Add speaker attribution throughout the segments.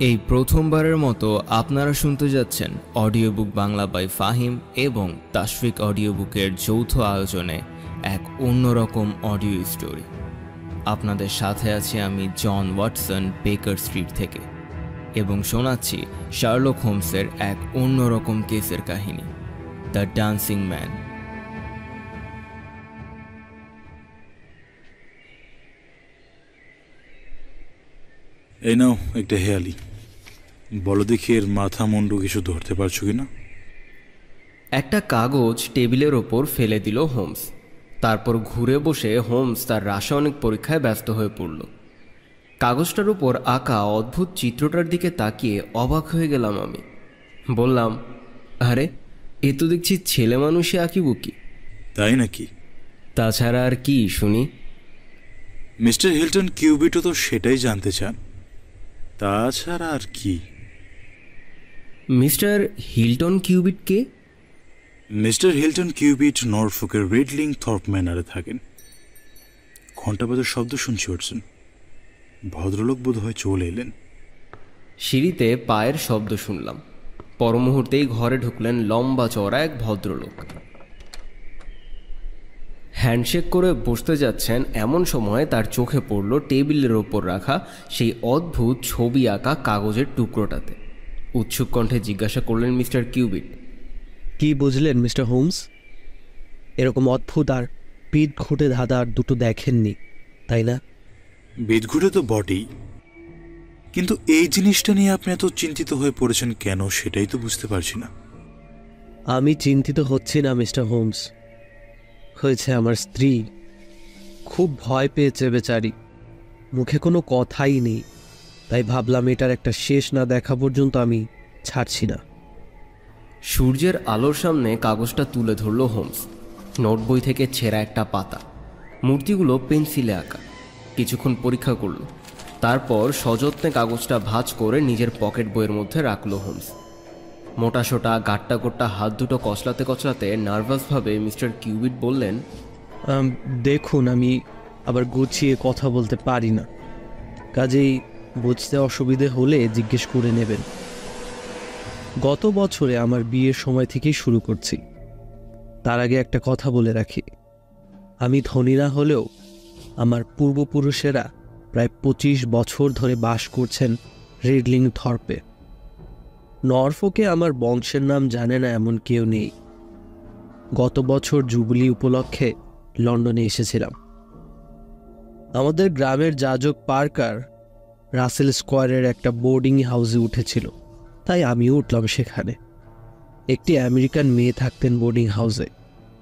Speaker 1: এই প্রথমবারের মতো আপনারা শুনতে যাচ্ছেন audio book Bangla by Fahim এবং তাশফিক অডিও বুকের যৌথ আয়োজনে এক অন্যরকম অডিও স্টোরি। আপনাদের সাথে আছি আমি জন ওয়াটসন বেকার স্ট্রিট থেকে এবং শোনাচ্ছি শার্লক হোমসের এক অন্যরকম কেসের কাহিনী, দ্য ডান্সিং ম্যান।
Speaker 2: এই নাও একটা হেয়ালি, বলো দেখি এর মাথা মুন্ডু কিছু ধরতে পারছো কিনা।
Speaker 1: একটা কাগজ টেবিলের ওপর ফেলে দিল হোমস। তারপর ঘুরে বসে হোমস তার রাসায়নিক পরীক্ষায় ব্যস্ত হয়ে পড়ল। কাগজটার উপর আঁকা অদ্ভুত চিত্রটার দিকে তাকিয়ে অবাক হয়ে গেলাম আমি। বললাম, আরে এ তো দেখছি ছেলে মানুষই আঁকিবুকি।
Speaker 2: তাই নাকি?
Speaker 1: তাছাড়া আর কি শুনি?
Speaker 2: মিস্টার হিল্টন কিউবিটও তো সেটাই জানতে চান। তাছাড়া আর কি?
Speaker 1: মিস্টার হিল্টন কিউবিট কে?
Speaker 2: মিস্টার হিল্টন কিউবিট নরফোকের রেডলিং থর্প ম্যানারে থাকেন। ঘণ্টা বাজার শব্দ শুনছি ওটসন, ভদ্রলোক বোধ হয় চলে এলেন।
Speaker 1: সিঁড়িতে পায়ের শব্দ শুনলাম। পর মুহূর্তেই ঘরে ঢুকলেন লম্বা চওড়া এক ভদ্রলোক। হ্যান্ডশেক করে বসতে যাচ্ছেন এমন সময় তার চোখে পড়ল টেবিলের ওপর রাখা সেই অদ্ভুত ছবি আঁকা কাগজের টুকরোটাতে। উৎসুক কণ্ঠে জিজ্ঞাসা করলেন মিস্টার কিউবিট,
Speaker 3: কি বুঝলেন মিস্টার হোমস? এরকম অদ্ভুত আর পিঠ ঘুটে ধাঁধা আর দুটো দেখেননি, তাই না?
Speaker 2: বিদঘুটে তো বটেই, কিন্তু এই জিনিসটা নিয়ে আপনি এত চিন্তিত হয়ে পড়েছেন কেন সেটাই তো বুঝতে পারছি না।
Speaker 3: আমি চিন্তিত হচ্ছি না মিস্টার হোমস, হয়েছে আমার স্ত্রী খুব ভয় পেয়েছে বেচারি, মুখে কোনো কথাই নেই। তাই ভাবলাম এটার একটা শেষ না দেখা পর্যন্ত আমি ছাড়ছি না।
Speaker 1: সূর্যের আলোর সামনে কাগজটা তুলে ধরল হোমস। নোটবই থেকে ছেঁড়া একটা পাতা, মূর্তিগুলো পেন্সিলে আঁকা। কিছুক্ষণ পরীক্ষা করল, তারপর সযত্নে কাগজটা ভাঁজ করে নিজের পকেট বইয়ের মধ্যে রাখল হোমস। মোটাসোটা গাট্টা গোট্টা হাত দুটো কচলাতে কচলাতে নার্ভাসভাবে মিস্টার কিউবিট বললেন,
Speaker 3: দেখুন, আমি আবার গুছিয়ে কথা বলতে পারি না, কাজেই বুঝতে অসুবিধে হলে জিজ্ঞেস করে নেবেন। গত বছরে আমার বিয়ের সময় থেকেই শুরু করছি। তার আগে একটা কথা বলে রাখি, আমি ধনী না হলেও আমার পূর্বপুরুষেরা প্রায় 25 বছর ধরে বাস করছেন রেডলিং থর্পে। নরফোকে আমার বংশের নাম জানে না এমন কেউ নেই। গত বছর জুবিলি উপলক্ষে লন্ডনে এসেছিলাম। আমাদের গ্রামের যাজক পার্কার রাসেল স্কোয়ারের একটা বোর্ডিং হাউসে উঠেছিল, তাই আমিও উঠলাম সেখানে। একটি আমেরিকান মেয়ে থাকতেন বোর্ডিং হাউসে।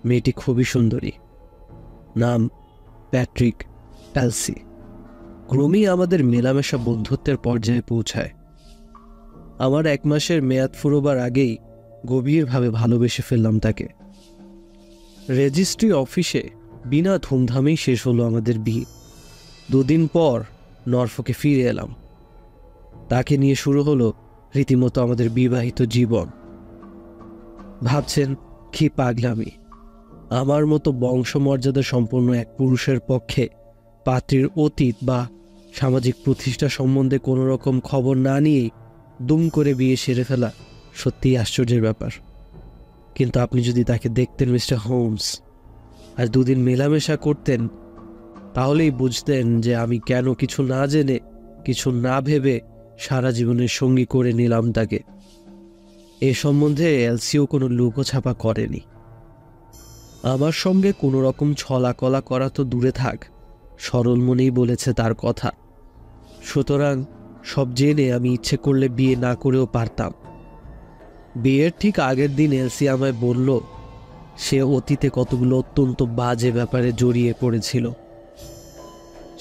Speaker 3: মেয়েটি খুবই সুন্দরী, নাম প্যাট্রিক এলসি। ক্রমেই আমাদের মেলামেশা বন্ধুত্বের পর্যায়ে পৌঁছায়। আমার 1 মাসের মেয়াদ ফুরোবার আগেই গভীরভাবে ভালোবেসে ফেললাম তাকে। রেজিস্ট্রি অফিসে বিনা ধুমধামেই শেষ হলো আমাদের বিয়ে। 2 দিন পর নরফোকে ফিরে এলাম। তাকে নিয়ে শুরু হলো রীতিমতো আমাদের বিবাহিত জীবন। ভাবছেন কি পাগলামি! আমার মতো বংশমর্যাদা সম্পন্ন এক পুরুষের পক্ষে পাত্রীর অতীত বা সামাজিক প্রতিষ্ঠা সম্বন্ধে কোনো রকম খবর না নিয়েই দুম করে বিয়ে সেরে ফেলা সত্যিই আশ্চর্যের ব্যাপার। কিন্তু আপনি যদি তাকে দেখতেন মিস্টার হোমস, আর 2 দিন মেলামেশা করতেন, তাহলেই বুঝতেন যে আমি কেন কিছু না জেনে কিছু না ভেবে সারা জীবনের সঙ্গী করে নিলাম তাকে। এ সম্বন্ধে এলসিও কোনো লুকোছাপা করেনি। আমার সঙ্গে কোনো রকম ছলাকলা করা তো দূরে থাক, সরল মনেই বলেছে তার কথা। সুতরাং সব জেনে আমি ইচ্ছে করলে বিয়ে না করেও পারতাম। বিয়ের ঠিক আগের দিন এলসি আমায় বলল সে অতীতে কতগুলো অত্যন্ত বাজে ব্যাপারে জড়িয়ে পড়েছিল।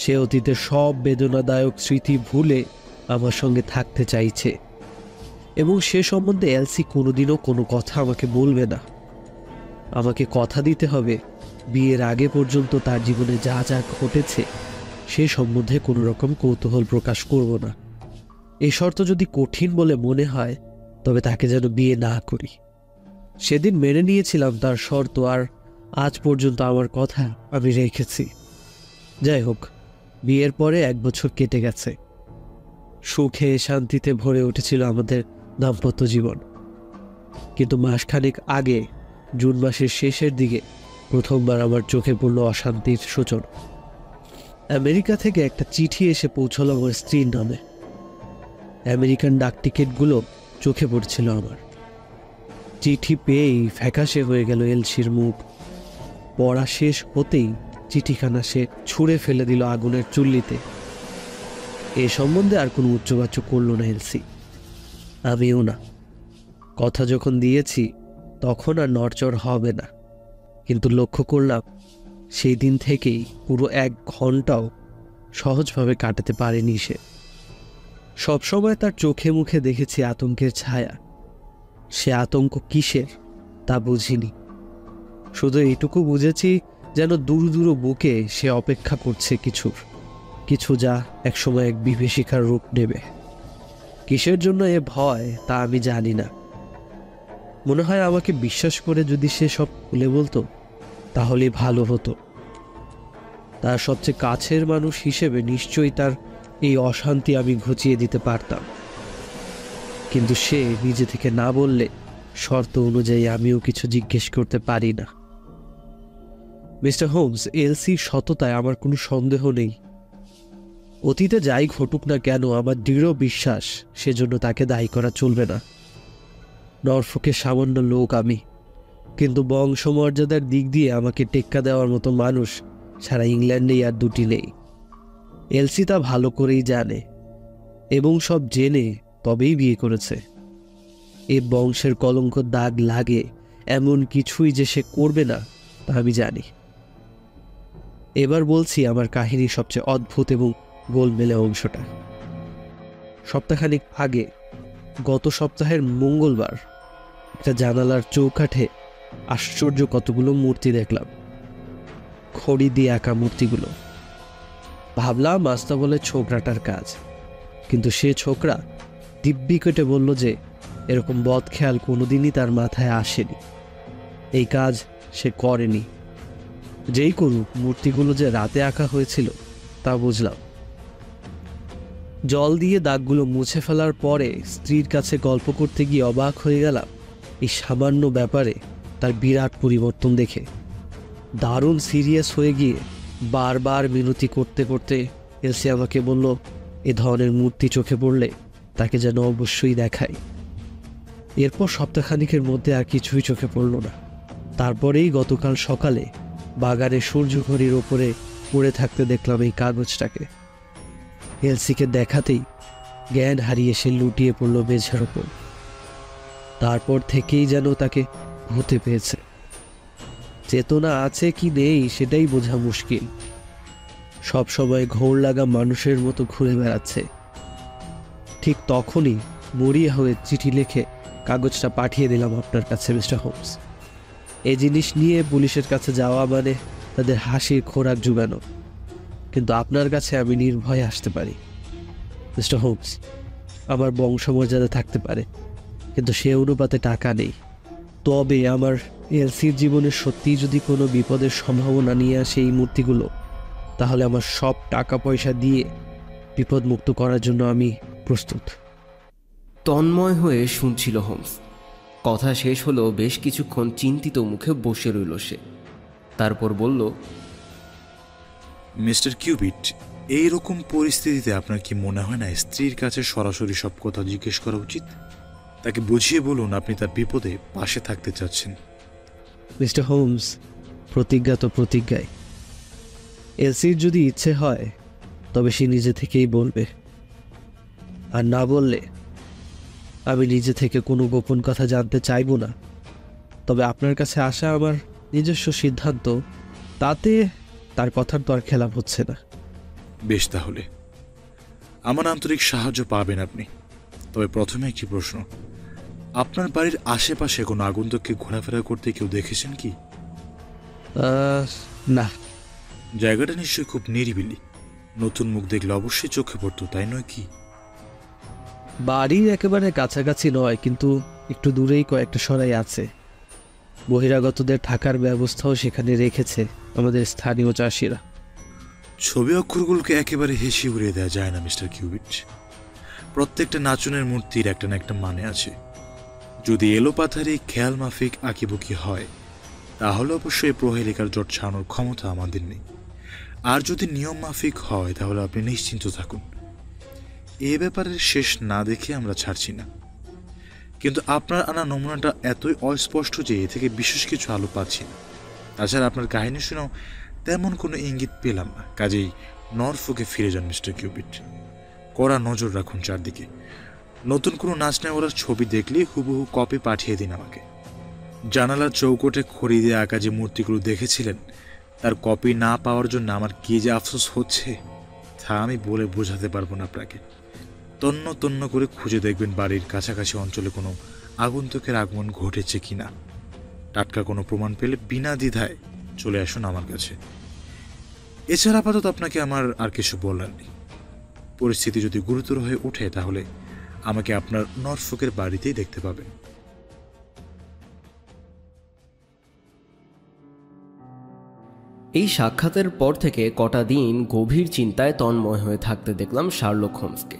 Speaker 3: সে অতীতের সব বেদনাদায়ক স্মৃতি ভুলে আমার সঙ্গে থাকতে চাইছে এবং সে সম্বন্ধে এলসি কোনোদিনও কোনো কথা আমাকে বলবে না। আমাকে কথা দিতে হবে বিয়ের আগে পর্যন্ত তার জীবনে যা যা ঘটেছে সে সম্বন্ধে কোনো রকম কৌতূহল প্রকাশ করব না। এই শর্ত যদি কঠিন বলে মনে হয় তবে তাকে যেন বিয়ে না করি। সেদিন মেনে নিয়েছিলাম তার শর্ত, আর আজ পর্যন্ত আমার কথা আমি রেখেছি। যাই হোক, বিয়ের পরে 1 বছর কেটে গেছে। সুখে শান্তিতে ভরে উঠেছিল আমাদের দাম্পত্য জীবন। কিন্তু মাসখানেক আগে, জুন মাসের শেষের দিকে, প্রথমবার আমার চোখে পড়ল অশান্তির সূচনা। আমেরিকা থেকে একটা চিঠি এসে পৌঁছল আমার স্ত্রীর নামে। আমেরিকান ডাক টিকিটগুলো চোখে পড়ছিল আমার। চিঠি পেয়েই ফ্যাকাশে হয়ে গেল এলসির মুখ। পড়া শেষ হতেই চিঠিখানা সে ছুঁড়ে ফেলে দিল আগুনের চুল্লিতে। এ সম্বন্ধে আর কোনো উচ্চবাচ্য করল না এলসি, আমিও না। কথা যখন দিয়েছি তখন আর নড়চড় হবে না। কিন্তু লক্ষ্য করলাম সেই দিন থেকেই পুরো 1 ঘন্টাও সহজভাবে কাটাতে পারেনি সে। সবসময় তার চোখে মুখে দেখেছি আতঙ্কের ছায়া। সে আতঙ্ক কিসের তা বুঝিনি, শুধু এইটুকু বুঝেছি যেন দূর দূর বুকে সে অপেক্ষা করছে কিছু যা একসময় এক বিভীষিকার রূপ নেবে। কিসের জন্য এ ভয় তা আমি জানি না। মনে হয় আমাকে বিশ্বাস করে যদি সে সব খুলে বলতো তাহলে ভালো হতো। তার সবচেয়ে কাছের মানুষ হিসেবে নিশ্চয়ই তার এই অশান্তি আমি ঘুচিয়ে দিতে পারতাম। কিন্তু সে নিজে থেকে না বললে শর্ত অনুযায়ী আমিও কিছু জিজ্ঞেস করতে পারি না। মিস্টার হোমস, এলসির সততায় আমার কোনো সন্দেহ নেই। অতীতে যাই ঘটুক না কেন, আমার দৃঢ় বিশ্বাস সেজন্য তাকে দায়ী করা চলবে না। নরফোকের সামান্য লোক আমি, কিন্তু বংশমর্যাদার দিক দিয়ে আমাকে টেক্কা দেওয়ার মতো মানুষ সারা ইংল্যান্ডেই আর দুটি নেই। এলসি তা ভালো করেই জানে, এবং সব জেনে তবেই বিয়ে করেছে। এ বংশের কলঙ্ক দাগ লাগে এমন কিছুই যে সে করবে না তা আমি জানি। এবার বলছি আমার কাহিনীর সবচেয়ে অদ্ভুত এবং গোলমেলে অংশটা। সপ্তাহখানিক আগে, গত সপ্তাহের মঙ্গলবার, একটা জানালার চৌকাঠে আশ্চর্য কতগুলো মূর্তি দেখলাম। খড়ি দিয়ে আঁকা মূর্তিগুলো। ভাবলাম আস্তাবলের ছোকরাটার কাজ, কিন্তু সে ছোকরা দিব্যি কেটে বলল যে এরকম বদখেয়াল কোনোদিনই তার মাথায় আসেনি, এই কাজ সে করেনি। যেই করুক, মূর্তিগুলো যে রাতে আঁকা হয়েছিল তা বুঝলাম। জল দিয়ে দাগগুলো মুছে ফেলার পরে স্ত্রীর কাছে গল্প করতে গিয়ে অবাক হয়ে গেলাম এই সামান্য ব্যাপারে তার বিরাট পরিবর্তন দেখে। দারুণ সিরিয়াস হয়ে গিয়ে বারবার মিনতি করতে করতে এলসি আমাকে বলল এ ধরনের মূর্তি চোখে পড়লে তাকে যেন অবশ্যই দেখাই। এরপর সপ্তাহখানিকের মধ্যে আর কিছুই চোখে পড়ল না। তারপরেই গতকাল সকালে বাগানে সূর্যঘড়ির ওপরে পড়ে থাকতে দেখলাম এই কাগজটাকে। এলসিকে দেখাতেই জ্ঞান হারিয়ে সে লুটিয়ে পড়ল মেঝের ওপর। তারপর থেকেই যেন তাকে হতে পেয়েছে। চেতনা আছে কি নেই সেটাই বোঝা মুশকিল। সব সময় ঘোর লাগা মানুষের মতো ঘুরে বেড়াচ্ছে। ঠিক তখনই মরিয়া হয়ে চিঠি লিখে কাগজটা পাঠিয়ে দিলাম আপনার কাছে মিস্টার হোমস। এই জিনিস নিয়ে পুলিশের কাছে যাওয়া মানে তাদের হাসির খোরাক জুগানো, কিন্তু আপনার কাছে আমি নির্ভয়ে আসতে পারি। মিস্টার হোমস, আমার বংশমর্যাদা থাকতে পারে, কিন্তু সে অনুপাতে টাকা নেই। তবে আমার এলসির জীবনে সত্যিই যদি কোনো বিপদের সম্ভাবনা নিয়ে আসে এই মূর্তিগুলো, তাহলে আমার সব টাকা পয়সা দিয়ে বিপদমুক্ত করার জন্য আমি প্রস্তুত।
Speaker 1: তন্ময় হয়ে শুনছিল হোমস। কথা শেষ হলো বেশ কিছুক্ষণ চিন্তিত মুখে বসে রইল সে। তারপর বলল,
Speaker 2: মিস্টার কিউবিট, এইরকম পরিস্থিতিতে আপনার কি মনে হয় না স্ত্রীর কাছে সরাসরি সব কথা জিজ্ঞেস করা উচিত? তাকে বুঝিয়ে বলুন আপনি তার বিপদে পাশে থাকতে চাচ্ছেন।
Speaker 3: মিস্টার হোমস, প্রতিজ্ঞা তো প্রতিজ্ঞায়। এলসির যদি ইচ্ছে হয় তবে সে নিজে থেকেই বলবে, আর না বললে আমি নিজে থেকে কোনো গোপন কথা জানতে চাইব না। তবে আপনার কাছে আসা আমার নিজস্ব সিদ্ধান্ত, তাতে তার কথার তো আর খেলাপ হচ্ছে না।
Speaker 2: বেশ, তাহলে আমার আন্তরিক সাহায্য পাবেন আপনি। তবে প্রথমে একটি প্রশ্ন, আপনার বাড়ির আশেপাশে কোনো আগন্তুককে ঘোরাফেরা করতে কেউ দেখেছেন কি?
Speaker 3: না।
Speaker 2: জায়গাটা নিশ্চয়ই খুব নিরিবিলি। নতুন মুখ দেখলে অবশ্যই চোখে পড়তো, তাই নয় কি?
Speaker 3: বাড়ির একেবারে কাছাকাছি নয়, কিন্তু একটু দূরেই কয়েকটা সরাই আছে। বহিরাগতদের থাকার ব্যবস্থাও সেখানে রেখেছে আমাদের স্থানীয় চাষিরা।
Speaker 2: ছবি অক্ষরগুলোকে একেবারে হেসে উড়িয়ে দেওয়া যায় না মিস্টার কিউবিট। প্রত্যেকটা নাচনের মূর্তির একটা না একটা মানে আছে। যদি এলোপাথারি খেয়াল মাফিক আঁকিবুকি হয় তাহলে অবশ্যই প্রহেলিকার জট ছাড়ানোর ক্ষমতা আমাদের নেই। আর যদি নিয়ম মাফিক হয় তাহলে আপনি নিশ্চিন্ত থাকুন, এ ব্যাপারে শেষ না দেখে আমরা ছাড়ছি না। কিন্তু আপনার আনা নমুনাটা এতই অস্পষ্ট যে এ থেকে বিশেষ কিছু আলো পাচ্ছি না। তাছাড়া আপনার কাহিনী শুনেও তেমন কোনো ইঙ্গিত পেলাম না। কাজেই নরফোকে ফিরে যান মিস্টার কিউবিট। কড়া নজর রাখুন চারদিকে। নতুন কোনো নাচ নেওয়ার ছবি দেখলেই হুবহু কপি পাঠিয়ে দিন আমাকে। জানালার চৌকোটে খড়ি দিয়ে আঁকা যে মূর্তিগুলো দেখেছিলেন তার কপি না পাওয়ার জন্য আমার কি যে আফসোস হচ্ছে তা আমি বলে বোঝাতে পারবো না আপনাকে। তন্ন তন্ন করে খুঁজে দেখবেন বাড়ির কাছাকাছি অঞ্চলে কোনো আগন্তুকের আগমন ঘটেছে কিনা। টাটকা কোনো প্রমাণ পেলে বিনা দ্বিধায় চলে আসুন আমার কাছে। এছাড়া আপাতত আপনাকে আমার আর কিছু বলার নেই। পরিস্থিতি যদি গুরুতর হয়ে ওঠে তাহলে আমাকে আপনার নরফোকের বাড়িতেই দেখতে পাবেন।
Speaker 4: এই সাক্ষাতের পর থেকে কটা দিন গভীর চিন্তায় তন্ময় হয়ে থাকতে দেখলাম শার্লক হোমসকে।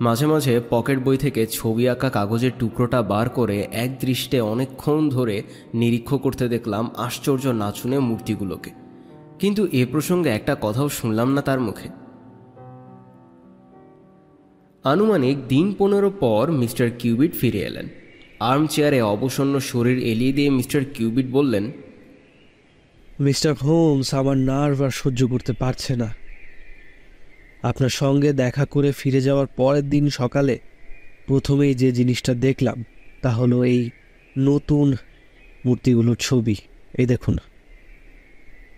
Speaker 4: মাঝে মাঝে পকেট বই থেকে ছবি আঁকা কাগজের টুকরোটা বার করে এক দৃষ্টে অনেকক্ষণ ধরে নিরীক্ষ করতে দেখলাম আশ্চর্য নাচুনে মূর্তিগুলোকে। কিন্তু এ প্রসঙ্গে একটা কথাও শুনলাম না তার মুখে। আনুমানিক দিন 15 পর মিস্টার কিউবিট ফিরে এলেন। আর্ম চেয়ারে অবসন্ন শরীর এলিয়ে দিয়ে মিস্টার কিউবিট বললেন,
Speaker 3: মিস্টার হোমস, আমার নার্ভ আর সহ্য করতে পারছে না। আপনার সঙ্গে দেখা করে ফিরে যাওয়ার পরের দিন সকালে প্রথমেই যে জিনিসটা দেখলাম তা হলো এই নতুন মূর্তিগুলোর ছবি। এই দেখুন,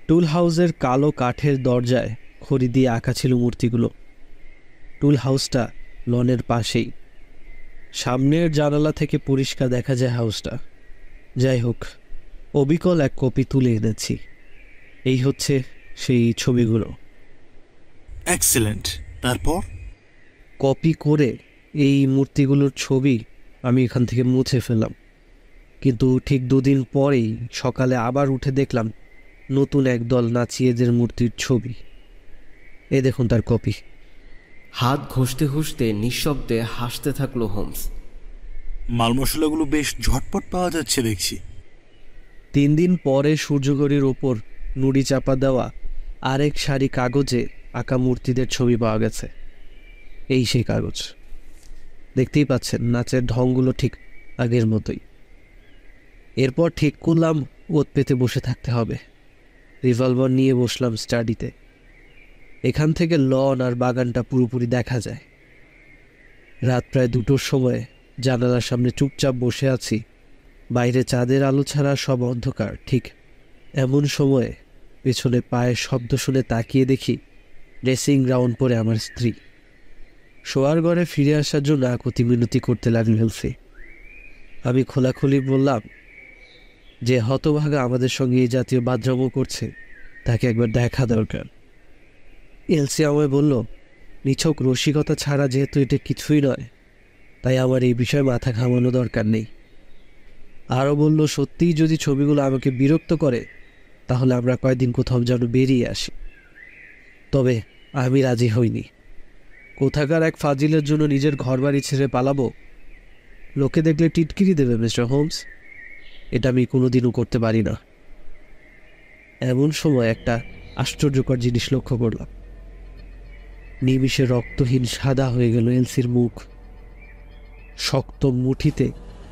Speaker 3: টুল হাউসের কালো কাঠের দরজায় খড়ি দিয়ে আঁকা ছিল মূর্তিগুলো। টুল হাউসটা লনের পাশেই, সামনের জানালা থেকে পরিষ্কার দেখা যায় হাউসটা। যাই হোক, অবিকল এক কপি তুলে এনেছি। এই হচ্ছে সেই ছবিগুলো।
Speaker 2: এক্সেলেন্ট। তারপর
Speaker 3: কপি করে এই মূর্তিগুলোর ছবি আমি এখান থেকে মুছে ফেললাম, কিন্তু ঠিক 2 দিন পরেই সকালে আবার উঠে দেখলাম নতুন একদল নাচিয়েদের মূর্তির ছবি। এই দেখুন তার কপি।
Speaker 4: হাত ঘষতে ঘষতে নিঃশব্দে হাসতে থাকলো হোমস।
Speaker 2: মাল মশলাগুলো বেশ ঝটপট পাওয়া যাচ্ছে দেখছি।
Speaker 3: 3 দিন পরে সূর্যঘড়ির ওপর নুড়ি চাপা দেওয়া আরেক সারি কাগজে আঁকা মূর্তিদের ছবি পাওয়া গেছে। এই সেই কাগজ। দেখতেই পাচ্ছেন নাচের ঢংগুলো ঠিক আগের মতোই। এরপর ঠিক করলাম ওত পেতে বসে থাকতে হবে। রিভলভার নিয়ে বসলাম স্টাডিতে। এখান থেকে লন আর বাগানটা পুরোপুরি দেখা যায়। রাত প্রায় 2টোর সময় জানালার সামনে চুপচাপ বসে আছি। বাইরে চাঁদের আলো ছাড়া সব অন্ধকার। ঠিক এমন সময়ে পেছনে পায়ের শব্দ শুনে তাকিয়ে দেখি ড্রেসিং গ্রাউন্ড পরে আমার স্ত্রী। শোয়ার ঘরে ফিরে আসার জন্য আকুতি মিনতি করতে লাগল এলসি। আমি খোলাখুলি বললাম যে হতভাগা আমাদের সঙ্গে এই জাতীয় বাদরামো করছে তাকে একবার দেখা দরকার। এলসি আমায় বলল, নিছক রসিকতা ছাড়া যেহেতু এটা কিছুই নয়, তাই আমার এই বিষয়ে মাথা ঘামানো দরকার নেই। আরও বলল, সত্যিই যদি ছবিগুলো আমাকে বিরক্ত করে তাহলে আমরা কয়েকদিন কোথাও যেন বেরিয়ে আসি। তবে আমি রাজি হইনি। কোথাকার এক ফাজিলের জন্য নিজের ঘরবাড়ি ছেড়ে পালাবো? লোকে দেখলে টিটকিরি দেবে মিস্টার হোমস। এটা আমি কোনোদিনও করতে পারি না। এমন সময় একটা আশ্চর্যকর জিনিস লক্ষ্য করলাম। নিমিষে রক্তহীন সাদা হয়ে গেল এলসির মুখ। শক্ত মুঠিতে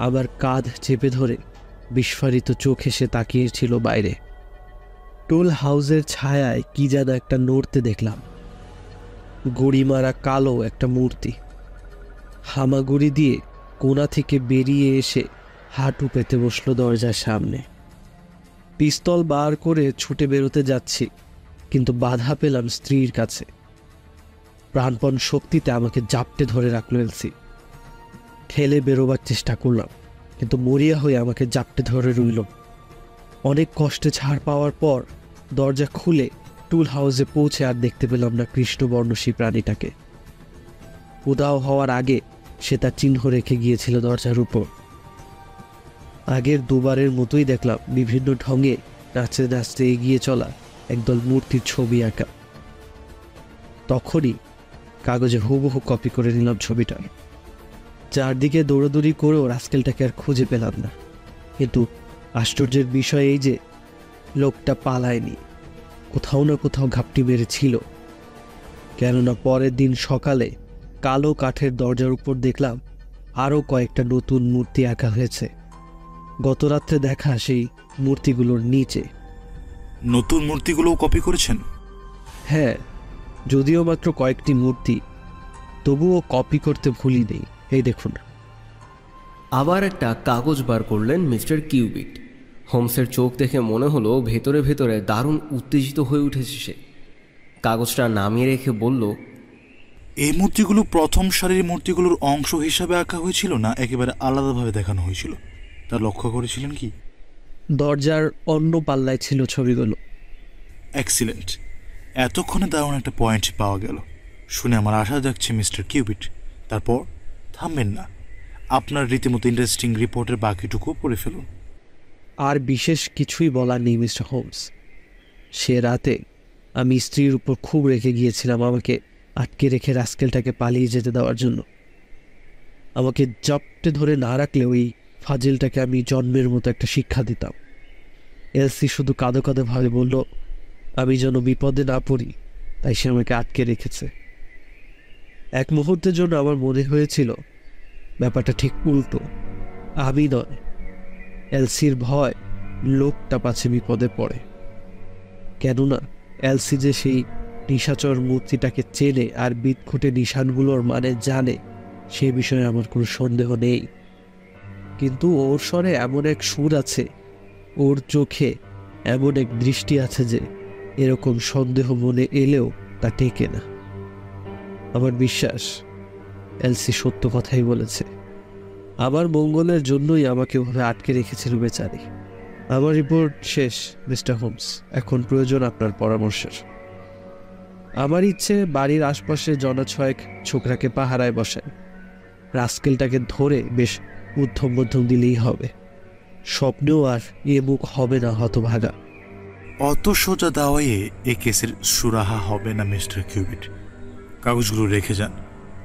Speaker 3: আমার কাঁধ চেপে ধরে বিস্ফারিত চোখে সে তাকিয়েছিল বাইরে। টুল হাউসের ছায়ায় কি যেন একটা নড়তে দেখলাম। গড়ি মারা কালো একটা মূর্তি হামাগুড়ি দিয়ে কোণা থেকে বেরিয়ে এসে হাঁটু পেতে বসলো দরজার সামনে। পিস্তল বার করে ছুটে বেরোতে যাচ্ছি, কিন্তু বাধা পেলাম স্ত্রীর কাছে। প্রাণপণ শক্তিতে আমাকে জাপটে ধরে রাখলো এলসি। ঠেলে বেরোবার চেষ্টা করলাম, কিন্তু মরিয়া হয়ে আমাকে জাপটে ধরে রইল। অনেক কষ্টে ছাড় পাওয়ার পর দরজা খুলে টুল হাউসে পৌঁছে আর দেখতে পেলাম না কৃষ্ণবর্ণসী প্রাণীটাকে। উদাও হওয়ার আগে সে তার চিহ্ন রেখে গিয়েছিল দরজার উপর। আগের দুবারের মতোই দেখলাম বিভিন্ন ঢঙে নাচতে নাচতে এগিয়ে চলা একদল মূর্তির ছবি আঁকা। তখনই কাগজে হুবহু কপি করে নিলাম ছবিটা। চারদিকে দৌড়াদৌড়ি করেও রাস্কেলটাকে আর খুঁজে পেলাম না। কিন্তু আশ্চর্যের বিষয় এই যে লোকটা পালায়নি, কোথাও না কোথাও ঘাপটি মেরেছিল। কেননা পরের দিন সকালে কালো কাঠের দরজার উপর দেখলাম আরও কয়েকটা নতুন মূর্তি আঁকা হয়েছে, গত রাত্রে দেখা সেই মূর্তিগুলোর নিচে।
Speaker 2: নতুন মূর্তিগুলোও কপি করেছেন?
Speaker 3: হ্যাঁ, যদিও মাত্র কয়েকটি মূর্তি, তবুও কপি করতে ভুলি নেই। এই দেখুন।
Speaker 4: আবার একটা কাগজ বার করলেন মিস্টার কিউবিট। হোমসের চোখ দেখে মনে হলো ভেতরে ভেতরে দারুণ উত্তেজিত হয়ে উঠেছে সে। কাগজটা নামিয়ে রেখে বলল,
Speaker 2: এই মূর্তিগুলো প্রথম সারির মূর্তিগুলোর অংশ হিসাবে আঁকা হয়েছিল না একেবারে আলাদাভাবে দেখানো হয়েছিল, তা লক্ষ্য করেছিলেন কি?
Speaker 3: দরজার অন্য পাল্লায় ছিল ছবিগুলো।
Speaker 2: এক্সিলেন্ট, এতক্ষণে দারুণ একটা পয়েন্ট পাওয়া গেল। শুনে আমার আশা যাচ্ছে মিস্টার কিউবিট। তারপর থামবেন না, আপনার রীতিমতো ইন্টারেস্টিং রিপোর্টের বাকিটুকু পড়ে ফেলুন।
Speaker 3: আর বিশেষ কিছুই বলার নেই মিস্টার হোমস। সে রাতে আমি স্ত্রীর উপর খুব রেখে গিয়েছিলাম আমাকে আটকে রেখে রাস্কেলটাকে পালিয়ে যেতে দেওয়ার জন্য। আমাকে জপ্টে ধরে না রাখলে ওই ফাজিলটাকে আমি জন্মের মতো একটা শিক্ষা দিতাম। এলসি শুধু কাঁদো কাঁদো ভাবে বলল আমি যেন বিপদে না পড়ি, তাই সে আমাকে আটকে রেখেছে। এক মুহূর্তের জন্য আমার মনে হয়েছিল ব্যাপারটা ঠিক উল্টো। আমি নয়, এলসির ভয় লোকটা পাছে বিপদে পড়ে। কেননা এলসি যে সেই নিশাচর মূর্তিটাকে চেনে আর বিদঘুটে নিশানগুলোর মানে জানে, সে বিষয়ে আমার কোনো সন্দেহ নেই। কিন্তু ওর স্বরে এমন এক সুর আছে, ওর চোখে এমন এক দৃষ্টি আছে যে এরকম সন্দেহ মনে এলেও তা টেকে না। আমার বিশ্বাস এলসি সত্য কথাই বলেছে। আমার মঙ্গলের জন্যই আমাকে ওভাবে আটকে রেখেছিল বেচারি। আমার রিপোর্ট শেষ মিস্টার হোমস, এখন প্রয়োজন আপনার পরামর্শের। আমার ইচ্ছে বাড়ির আশপাশে জনছয়েক ছোকরাকে পাহারায় বসায়, রাস্কেলটাকে ধরে বেশ উদ্ধম মধ্যম দিলেই হবে। স্বপ্নেও আর এ মুখ হবে না হতভাগা।
Speaker 2: অত সোজা দাওয়াইয়ে এ কেসের সুরাহা হবে না মিস্টার কিউবিট। কাগজগুলো রেখে যান,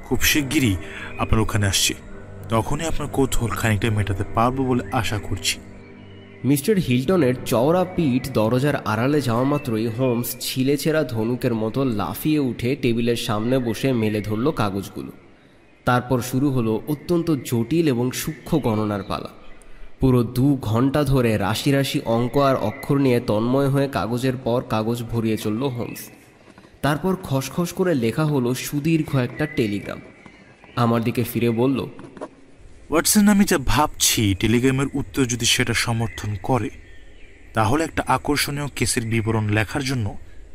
Speaker 2: খুব শিগগিরই আপনার ওখানে আসছি, তখনই আপনার কৌতূহল খানিকটা মেটাতে পারবো বলে আশা করছি।
Speaker 4: মিস্টার হিল্টনের চওড়া পিঠ দরজার আড়ালে যাওয়া মাত্রই হোমস ছিলেছেঁড়া ধনুকের মতো লাফিয়ে উঠে টেবিলের সামনে বসে মেলে ধরল কাগজগুলো। তারপর শুরু হলো অত্যন্ত জটিল এবং সূক্ষ্ম গণনার পালা। পুরো 2 ঘন্টা ধরে রাশি রাশি অঙ্ক আর অক্ষর নিয়ে তন্ময় হয়ে কাগজের পর কাগজ ভরিয়ে চলল হোমস। তারপর খসখস করে লেখা হলো সুদীর্ঘ একটা টেলিগ্রাম। আমার দিকে ফিরে বলল,
Speaker 2: ওয়াটসন, আমি যা ভাবছি টেলিগ্রামের উত্তর যদি সেটা সমর্থন করে, তাহলে একটা আকর্ষণীয় কেসের বিবরণ লেখার জন্য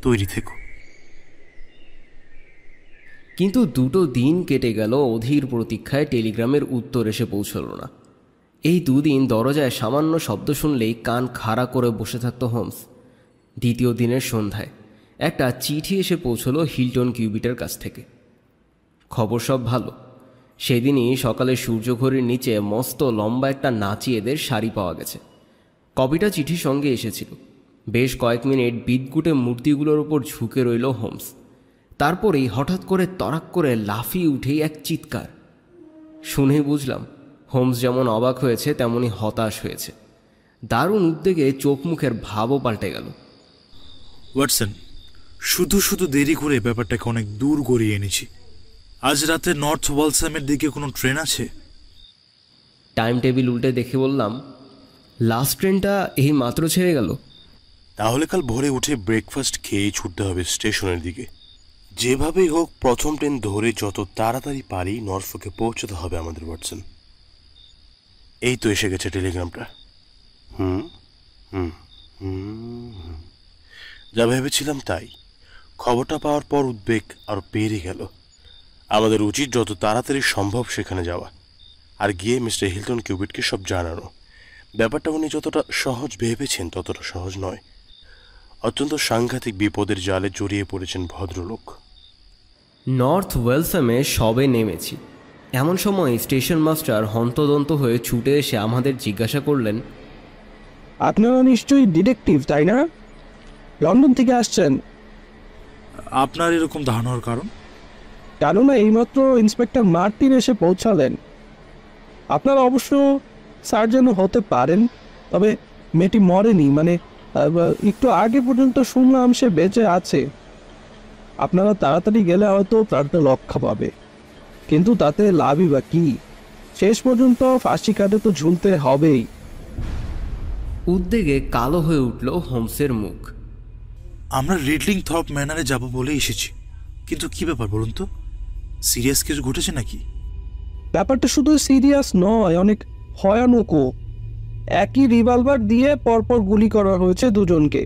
Speaker 2: তৈরি থেকো।
Speaker 4: কিন্তু 2 দিন কেটে গেল অধীর প্রতীক্ষায় টেলিগ্রামের উত্তর এসে পৌঁছল না। এই 2 দিন দরজায় সামান্য শব্দ শুনলেই কান খাড়া করে বসে থাকত হোমস। দ্বিতীয় দিনের সন্ধ্যায় একটা চিঠি এসে পৌঁছলো হিল্টন কিউবিটের কাছ থেকে। খবর সব ভালো। সেদিনই সকালে সূর্যঘড়ির নিচে মস্ত লম্বা একটা নাচিয়েদের শাড়ি পাওয়া গেছে। কপিটা চিঠির সঙ্গে এসেছিল। বেশ কয়েক মিনিট বিদঘুটে মূর্তিগুলোর উপর ঝুঁকে রইল হোমস। তারপরেই হঠাৎ করে তড়াক করে লাফিয়ে উঠেই এক চিৎকার। শুনেই বুঝলাম হোমস যেমন অবাক হয়েছে তেমনি হতাশ হয়েছে। দারুণ উদ্বেগে চোখ মুখের ভাবও পাল্টে গেল।
Speaker 2: ওয়াটসন, শুধু শুধু দেরি করে ব্যাপারটাকে অনেক দূর গড়িয়ে এনেছি। আজ রাতে নর্থ ওয়ালসামের দিকে কোনো ট্রেন আছে?
Speaker 4: টাইম টেবিল উল্টে দেখে বললাম, লাস্ট ট্রেনটা এই মাত্র ছেড়ে গেল।
Speaker 5: তাহলে কাল ভোরে উঠে ব্রেকফাস্ট খেয়েই ছুটতে হবে স্টেশনের দিকে। যেভাবেই হোক প্রথম ট্রেন ধরে যত তাড়াতাড়ি পারি নরফোকে পৌঁছতে হবে আমাদের ওয়াটসন। এই তো এসে গেছে টেলিগ্রামটা। যা ভেবেছিলাম তাই। খবরটা পাওয়ার পর উদ্বেগ আরো বেড়ে গেল। আমাদের উচিত যত তাড়াতাড়ি সম্ভব সেখানে যাওয়া আর গিয়ে মিস্টার হিল্টন কিউবিটকে সব জানানো। ব্যাপারটা উনি যতটা সহজ ভেবেছেন ততটা সহজ নয়। অত্যন্ত সাংঘাতিক বিপদের জালে জড়িয়ে পড়েছেন ভদ্রলোক।
Speaker 4: নর্থ ওয়েলসামে সবে নেমেছি। এমন সময় স্টেশন মাস্টার হন্তদন্ত হয়ে ছুটে এসে আমাদের জিজ্ঞাসা করলেন,
Speaker 6: আপনারা নিশ্চয়ই ডিটেকটিভ, তাই না? লন্ডন থেকে আসছেন?
Speaker 2: আপনার এরকম ধারণার কারণ?
Speaker 6: কেননা এইমাত্র ইন্সপেক্টর মার্টিন এসে পৌঁছালেন। আপনারা অবশ্য সার্জনও হতে পারেন, তবে মেয়েটি মরেনি, মানে একটু আগে পর্যন্ত শুনলাম সে বেঁচে আছে। আপনারা তাড়াতাড়ি গেলে হয়তো প্রাণটা রক্ষা পাবে, কিন্তু তাতে লাভই বা কি? শেষ পর্যন্ত ফাঁসি কাটে তো ঝুলতে হবেই।
Speaker 4: উদ্বেগে কালো হয়ে উঠল হোমসের মুখ।
Speaker 2: আমরা রিডলিং থর্প ম্যানারে যাব বলে এসেছি, কিন্তু কি ব্যাপার বলুন তো? সিরিয়াস কিছু ঘটেছে নাকি?
Speaker 6: ব্যাপারটা শুধু সিরিয়াস নয়, অনেক ভয়ানকও। একই রিভলভার দিয়ে পরপর গুলি করা হয়েছে দুজনকে।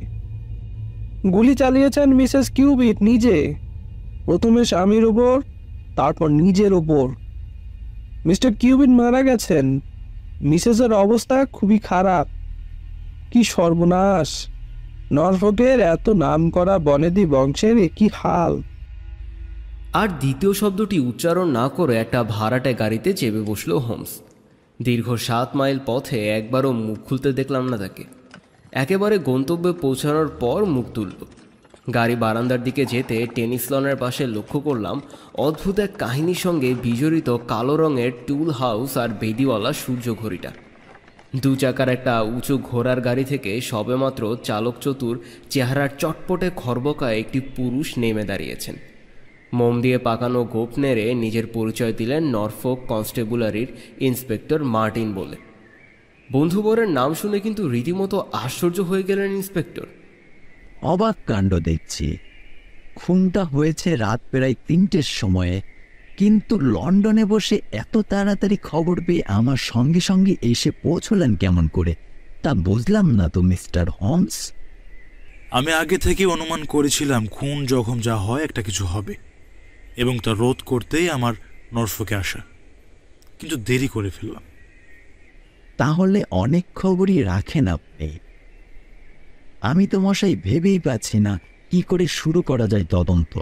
Speaker 6: গুলি চালিয়েছেন মিসেস কিউবিট নিজে, প্রথমে স্বামীর ওপর, তারপর নিজের ওপর। মিস্টার কিউবিট মারা গেছেন, মিসেসের অবস্থা খুবই খারাপ। কি সর্বনাশ! নরফোকের এত নাম করা বনেদি বংশের কি হাল!
Speaker 4: আর দ্বিতীয় শব্দটি উচ্চারণ না করে একটা ভাড়াটে গাড়িতে চেপে বসল হোমস। দীর্ঘ 7 মাইল পথে একবারও মুখ খুলতে দেখলাম না তাকে। একেবারে গন্তব্যে পৌঁছানোর পর মুখ তুলল। গাড়ি বারান্দার দিকে যেতে টেনিস লনের পাশে লক্ষ্য করলাম অদ্ভুত এক কাহিনীর সঙ্গে বিজড়িত কালো রঙের টুল হাউস আর বেদিওয়ালা সূর্য ঘড়িটা। 2 চাকার একটা উঁচু ঘোড়ার গাড়ি থেকে সবেমাত্র চালক চতুর চেহারার চটপটে খর্বকায় একটি পুরুষ নেমে দাঁড়িয়েছেন। মোম দিয়ে পাকানো গোপ নেড়ে নিজের পরিচয় দিলেন নরফোক কনস্টেবুলারির ইন্সপেক্টর মার্টিন বলে। বন্ধুবরের নাম শুনে কিন্তু রীতিমতো আশ্চর্য হয়ে গেলেন ইন্সপেক্টর।
Speaker 7: অবাক কাণ্ড দেখছি। খুনটা হয়েছে রাত প্রায় 3টের সময়ে, কিন্তু লন্ডনে বসে এত তাড়াতাড়ি খবর পেয়ে আমার সঙ্গে সঙ্গে এসে পৌঁছলেন কেমন করে তা বুঝলাম না তো মিস্টার হোমস।
Speaker 2: আমি আগে থেকে অনুমান করেছিলাম খুন যখন যা হয় একটা কিছু হবে, এবং তা রোধ করতেই আমার নরফোকে আসা, কিন্তু দেরি করে ফেললাম।
Speaker 7: তাহলে অনেক খবরই রাখেন আপনি। আমি তো মশাই ভেবেই পাচ্ছি না কি করে শুরু করা যায় তদন্ত।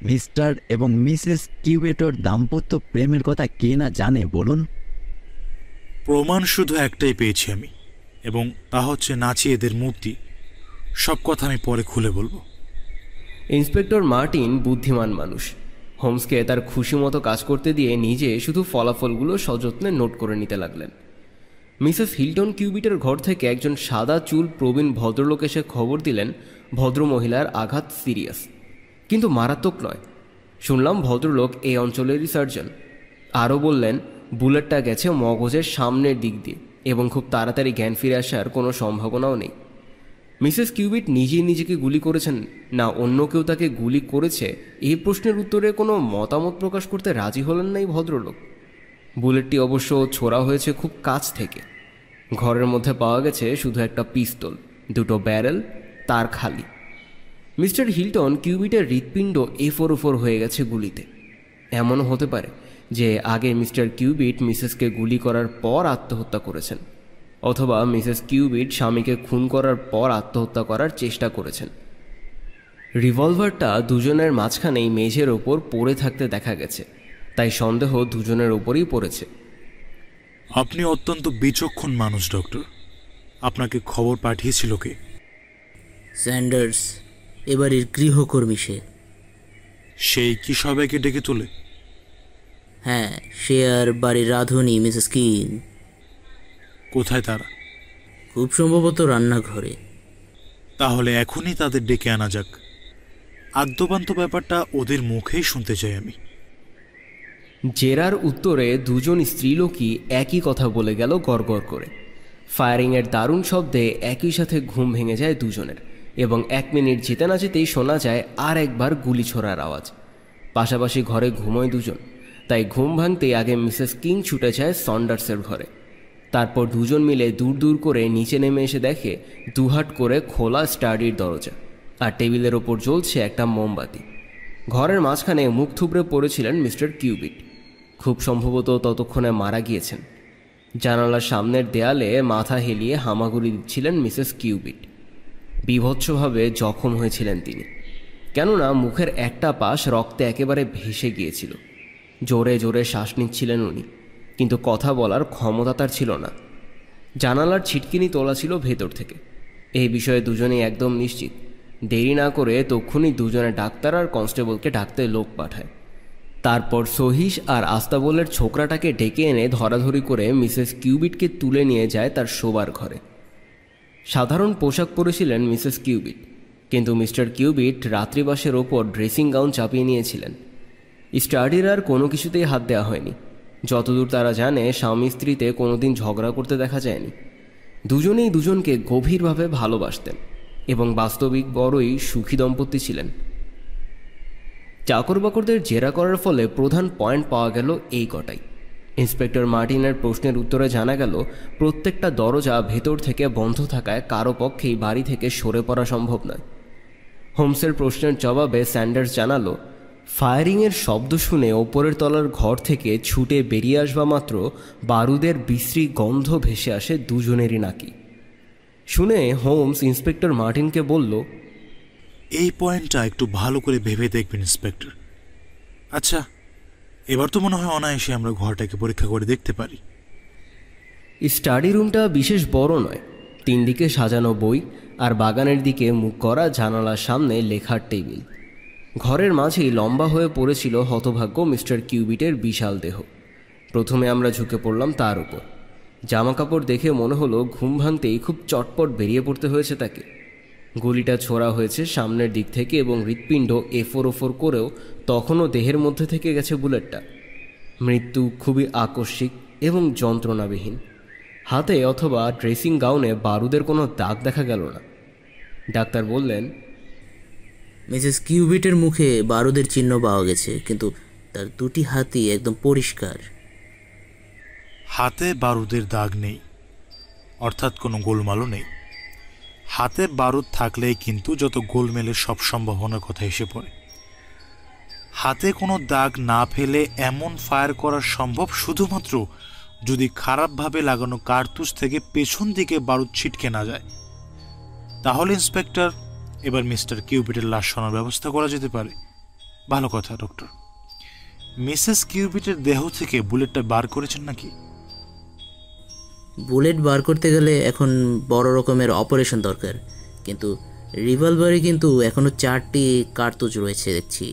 Speaker 7: মিস্টার এবং মিসেস কিউবেটর দাম্পত্য প্রেমের কথা কে না জানে বলুন?
Speaker 2: প্রমাণ শুধু একটাই পেয়েছি আমি, এবং তা হচ্ছে নাচি এদের মূর্তি। সব কথা আমি পরে খুলে বলবো।
Speaker 4: ইন্সপেক্টর মার্টিন বুদ্ধিমান মানুষ। হোমসকে তার খুশি মতো কাজ করতে দিয়ে নিজে শুধু ফলাফলগুলো সযত্নে নোট করে নিতে লাগলেন। মিসেস হিল্টন কিউবিটের ঘর থেকে একজন সাদা চুল প্রবীণ ভদ্রলোক এসে খবর দিলেন ভদ্রমহিলার আঘাত সিরিয়াস, কিন্তু মারাত্মক নয়। শুনলাম ভদ্রলোক এই অঞ্চলেরই সার্জন। আরও বললেন বুলেটটা গেছে মগজের সামনের দিক দিয়ে এবং খুব তাড়াতাড়ি জ্ঞান ফিরে আসার কোনো সম্ভাবনাও নেই। মিসেস কিউবিট নিজেই নিজেকে গুলি করেছেন না অন্য কেউ তাকে গুলি করেছে, এই প্রশ্নের উত্তরে কোনো মতামত প্রকাশ করতে রাজি হলেন না এই ভদ্রলোক। বুলেটটি অবশ্য ছোড়া হয়েছে খুব কাছ থেকে। ঘরের মধ্যে পাওয়া গেছে শুধু একটা পিস্তল, 2টো ব্যারেল, তার খালি। মিস্টার হিল্টন কিউবিটের হৃৎপিণ্ড এফোর হয়ে গেছে গুলিতে। এমনও হতে পারে যে আগে মিস্টার কিউবিট মিসেসকে গুলি করার পর আত্মহত্যা করেছেন, অথবা মিসেস কিউবিট স্বামীকে খুন করার পর আত্মহত্যা করার চেষ্টা করেছেন। রিভলভারটা দুজনের মাঝখানেই মেঝের ওপর পড়ে থাকতে দেখা গেছে, তাই সন্দেহ দুজনের ওপরই পড়েছে।
Speaker 2: আপনি অত্যন্ত বিচক্ষণ মানুষ ডক্টর। আপনাকে খবর পাঠিয়েছিল কে?
Speaker 8: স্যান্ডার্স, এবারের গৃহকর্মী সে।
Speaker 2: সেই কি সবাইকে ডেকে তোলে?
Speaker 8: হ্যাঁ, সে আর বাড়ির রাঁধুনি মিসেস কিন।
Speaker 2: কোথায় তারা?
Speaker 8: খুব সম্ভবত রান্নাঘরে।
Speaker 2: তাহলে এখনই তাদের ডেকে আনা যাক। আদ্যপান্ত ব্যাপারটা ওদের মুখেই শুনতে চাই আমি।
Speaker 4: জেরার উত্তরে দুজন স্ত্রীলোকই একই কথা বলে গেল গড়গড় করে। ফায়ারিংয়ের দারুণ শব্দে একই সাথে ঘুম ভেঙে যায় দুজনের, এবং 1 মিনিট যেতে না যেতেই শোনা যায় আর একবার গুলি ছোড়ার আওয়াজ। পাশাপাশি ঘরে ঘুমোয় দুজন, তাই ঘুম ভাঙতেই আগে মিসেস কিং ছুটে যায় সন্ডার্সের ঘরে। তারপর দুজন মিলে দূর দূর করে নিচে নেমে এসে দেখে দুহাট করে খোলা স্টাডির দরজা, আর টেবিলের ওপর জ্বলছে একটা মোমবাতি। ঘরের মাঝখানে মুখ থুবড়ে পড়েছিলেন মিস্টার কিউবিট। খুব সম্ভবত ততক্ষণে মারা গিয়েছেন। জানালার সামনের দেয়ালে মাথা হেলিয়ে হামাগুড়ি দিচ্ছিলেন মিসেস কিউবিট। বীভৎসভাবে জখম হয়েছিলেন তিনি, কেননা মুখের একটা পাশ রক্তে একেবারে ভেসে গিয়েছিল। জোরে জোরে শ্বাস নিচ্ছিলেন উনি, কিন্তু কথা বলার ক্ষমতা তার ছিল না। জানালার ছিটকিনি তোলা ছিল ভেতর থেকে। এই বিষয়ে দুজনেই একদম নিশ্চিত। দেরি না করে তক্ষুনি দুজনে ডাক্তার আর কনস্টেবলকে ডাকতে লোক পাঠায়। তারপর সহিশ আর আস্তাবলের ছোকরাটাকে ডেকে এনে ধরাধরি করে মিসেস কিউবিটকে তুলে নিয়ে যায় তার শোবার ঘরে। সাধারণ পোশাক পরেছিলেন মিসেস কিউবিট, কিন্তু মিস্টার কিউবিট রাত্রিবাসের ওপর ড্রেসিং গাউন চাপিয়ে নিয়েছিলেন। স্টাডির আর কোনো কিছুতেই হাত দেওয়া হয়নি। যতদূর তারা জানে, স্বামী স্ত্রীতে কোনোদিন ঝগড়া করতে দেখা যায়নি। দুজনেই দুজনকে গভীরভাবে ভালোবাসতেন এবং বাস্তবিক বড়ই সুখী দম্পতি ছিলেন। চাকর-বাকরদের জেরা করার ফলে প্রধান পয়েন্ট পাওয়া গেল এই কটাই। ইন্সপেক্টর মার্টিনের প্রশ্নের উত্তরে জানা গেল প্রত্যেকটা দরজা ভেতর থেকে বন্ধ থাকায় কারো পক্ষেই বাড়ি থেকে সরে পড়া সম্ভব নয়। হোমসের প্রশ্নের জবাবে স্যান্ডার্স জানালো, ফায়ারিংয়ের শব্দ শুনে ওপরের তলার ঘর থেকে ছুটে বেরিয়ে আসবা মাত্র বারুদের বিশ্রী গন্ধ ভেসে আসে দুজনেরই নাকি। শুনে হোমস ইন্সপেক্টর মার্টিনকে বলল,
Speaker 2: এই পয়েন্টটা একটু ভালো করে ভেবে দেখবেন ইন্সপেক্টর। আচ্ছা, এবার তো মনে হয় অনায়াসে আমরা ঘরটাকে পরীক্ষা করে দেখতে পারি।
Speaker 4: স্টাডি রুমটা বিশেষ বড় নয়। 3 দিকে সাজানো বই আর বাগানের দিকে মুখ করা জানালার সামনে লেখার টেবিল। ঘরের মাঝেই লম্বা হয়ে পড়েছিল হতভাগ্য মিস্টার কিউবিটের বিশাল দেহ। প্রথমে আমরা ঝুঁকে পড়লাম তার উপর। জামাকাপড় দেখে মনে হলো ঘুম ভাঙতেই খুব চটপট বেরিয়ে পড়তে হয়েছে তাকে। গুলিটা ছোড়া হয়েছে সামনের দিক থেকে এবং হৃৎপিণ্ড এফোর ওফোর করেও তখনও দেহের মধ্যে থেকে গেছে বুলেটটা। মৃত্যু খুবই আকস্মিক এবং যন্ত্রণাবিহীন। হাতে অথবা ড্রেসিং গাউনে বারুদের কোনো দাগ দেখা গেল না। ডাক্তার বললেন,
Speaker 8: মিসেস কিউবিটের মুখে বারুদের চিহ্ন পাওয়া গেছে, কিন্তু তার দুটি হাতই একদম পরিষ্কার।
Speaker 2: হাতে বারুদের দাগ নেই, অর্থাৎ কোনো গোলমালও নেই। হাতে বারুদ থাকলেই কিন্তু যত গোলমেলের সব সম্ভাবনার কথা এসে পড়ে। হাতে কোনো দাগ না ফেলে এমন ফায়ার করা সম্ভব শুধুমাত্র যদি খারাপভাবে লাগানো কার্তুজ থেকে পেছন দিকে বারুদ ছিটকে না যায়। তাহলে ইন্সপেক্টর, এবার মিস্টার কিউবিটের লাশ শোনার ব্যবস্থা করা যেতে পারে। ভালো কথা ডক্টর, মিসেস কিউবিটের দেহ থেকে বুলেটটা বার করেছেন নাকি?
Speaker 8: বুলেট বার করতে গেলে এখন বড় রকমের অপারেশন দরকার, কিন্তু রিভলভারে কিন্তু এখনও 4টি কার্তুজ রয়েছে দেখছি।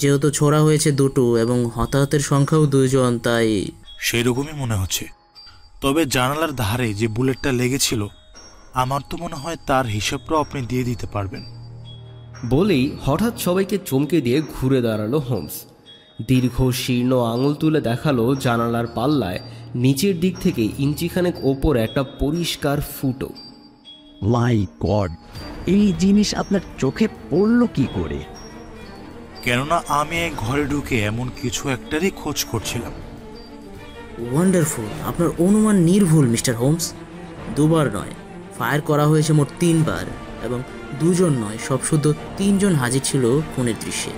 Speaker 8: যেহেতু ছোড়া হয়েছে 2টো এবং হতাহতের সংখ্যাও 2 জন, তাই
Speaker 2: সেই রকমই মনে হচ্ছে। তবে জানালার ধারে যে বুলেটটা লেগেছিল, আমার তো মনে হয় তার হিসাবটাও আপনি দিয়ে দিতে পারবেন।
Speaker 4: বলেই হঠাৎ সবাইকে চমকে দিয়ে ঘুরে দাঁড়ালো হোমস। দীর্ঘ শীর্ণ আঙুল তুলে দেখালো জানালার পাল্লায় নিচের দিক থেকে ইঞ্চিখানেক ওপরে একটা পরিষ্কার ফুটো।
Speaker 7: মাই গড, এই জিনিস আপনার চোখে পড়লো কি করে?
Speaker 2: কেননা আমি এই ঘরে ঢুকে এমন কিছু একটারই খোঁজ করছিলাম।
Speaker 8: ওয়ান্ডারফুল, আপনার অনুমান নির্ভুল মিস্টার হোমস। 2বার নয়, ফায়ার করা হয়েছে মোট 3বার, এবং 2 জন নয়, সব শুদ্ধ 3 জন হাজির ছিল খুনের দৃশ্যে।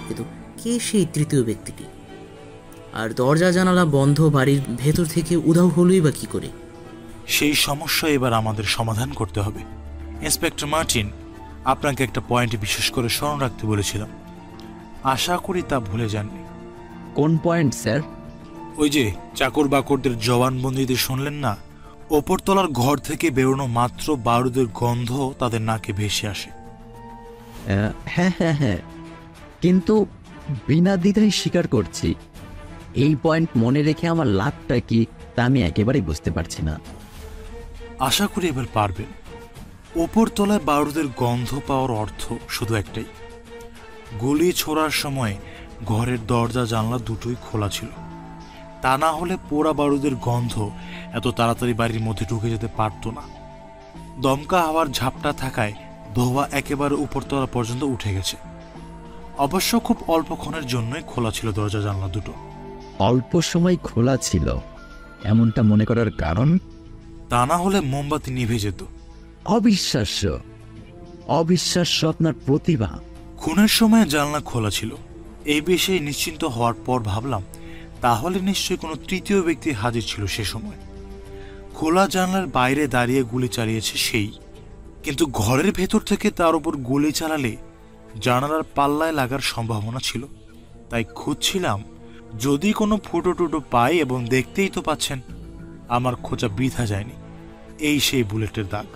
Speaker 8: কিন্তু কে সেই তৃতীয় ব্যক্তিটি? আর দরজা জানালা বন্ধ বাড়ির ভেতর থেকে উধাও হলোই বা কি করে?
Speaker 2: সেই সমস্যা এবার আমাদের সমাধান করতে হবে। ইন্সপেক্টর মার্টিন, আপনাকে একটা পয়েন্ট বিশেষ করে স্মরণ রাখতে বলেছিলাম, আশা করি তা ভুলে যাননি।
Speaker 7: কোন পয়েন্ট স্যার?
Speaker 2: ওই যে চাকর বাকরদের জবানবন্দিতে শুনলেন না, ওপরতলার ঘর থেকে বেরোনো মাত্র বারুদের গন্ধ তাদের নাকে ভেসে আসে।
Speaker 7: হ্যাঁ হ্যাঁ হ্যাঁ, কিন্তু বিনা দ্বিধায় স্বীকার করছি, এই পয়েন্ট মনে রেখে আমার লাভটা কি তা আমি একেবারেই বুঝতে পারছি না।
Speaker 2: আশা করি এবার পারবেন। ওপরতলায় বারুদের গন্ধ পাওয়ার অর্থ শুধু একটাই, গুলি ছোড়ার সময় ঘরের দরজা জানলা দুটোই খোলা ছিল। তা না হলে পোড়া বারুদের গন্ধ এত তাড়াতাড়ি বাড়ির মধ্যে ঢুকে যেতে পারত না। দমকা হাওয়ার ঝাপটা থাকায় ধোঁয়া একেবারে উপরতলা পর্যন্ত উঠে গেছে। অবশ্য খুব অল্পক্ষণের জন্যই খোলা ছিল দরজা জানলা দুটো।
Speaker 7: অল্প সময় খোলা ছিল এমনটা মনে করার কারণ?
Speaker 2: তা না হলে মোমবাতি নিভে যেত।
Speaker 7: অবিশ্বাস্য, অবিশ্বাস্য আপনার প্রতিভা।
Speaker 2: খুনের সময় জানলা খোলা ছিল, এই বিষয়ে নিশ্চিন্ত হওয়ার পর ভাবলাম তাহলে নিশ্চয়ই কোনো তৃতীয় ব্যক্তি হাজির ছিল সে সময়। খোলা জানলার বাইরে দাঁড়িয়ে গুলি চালিয়েছে সেই, কিন্তু ঘরের ভেতর থেকে তার উপর গুলি চালালে জানালার পাল্লায় লাগার সম্ভাবনা ছিল। তাই খুঁজছিলাম যদি কোনো ফুটো টুটো পাই, এবং দেখতেই তো পাচ্ছেন আমার খোঁজা বৃথা যায়নি। এই সেই বুলেটের দাগ।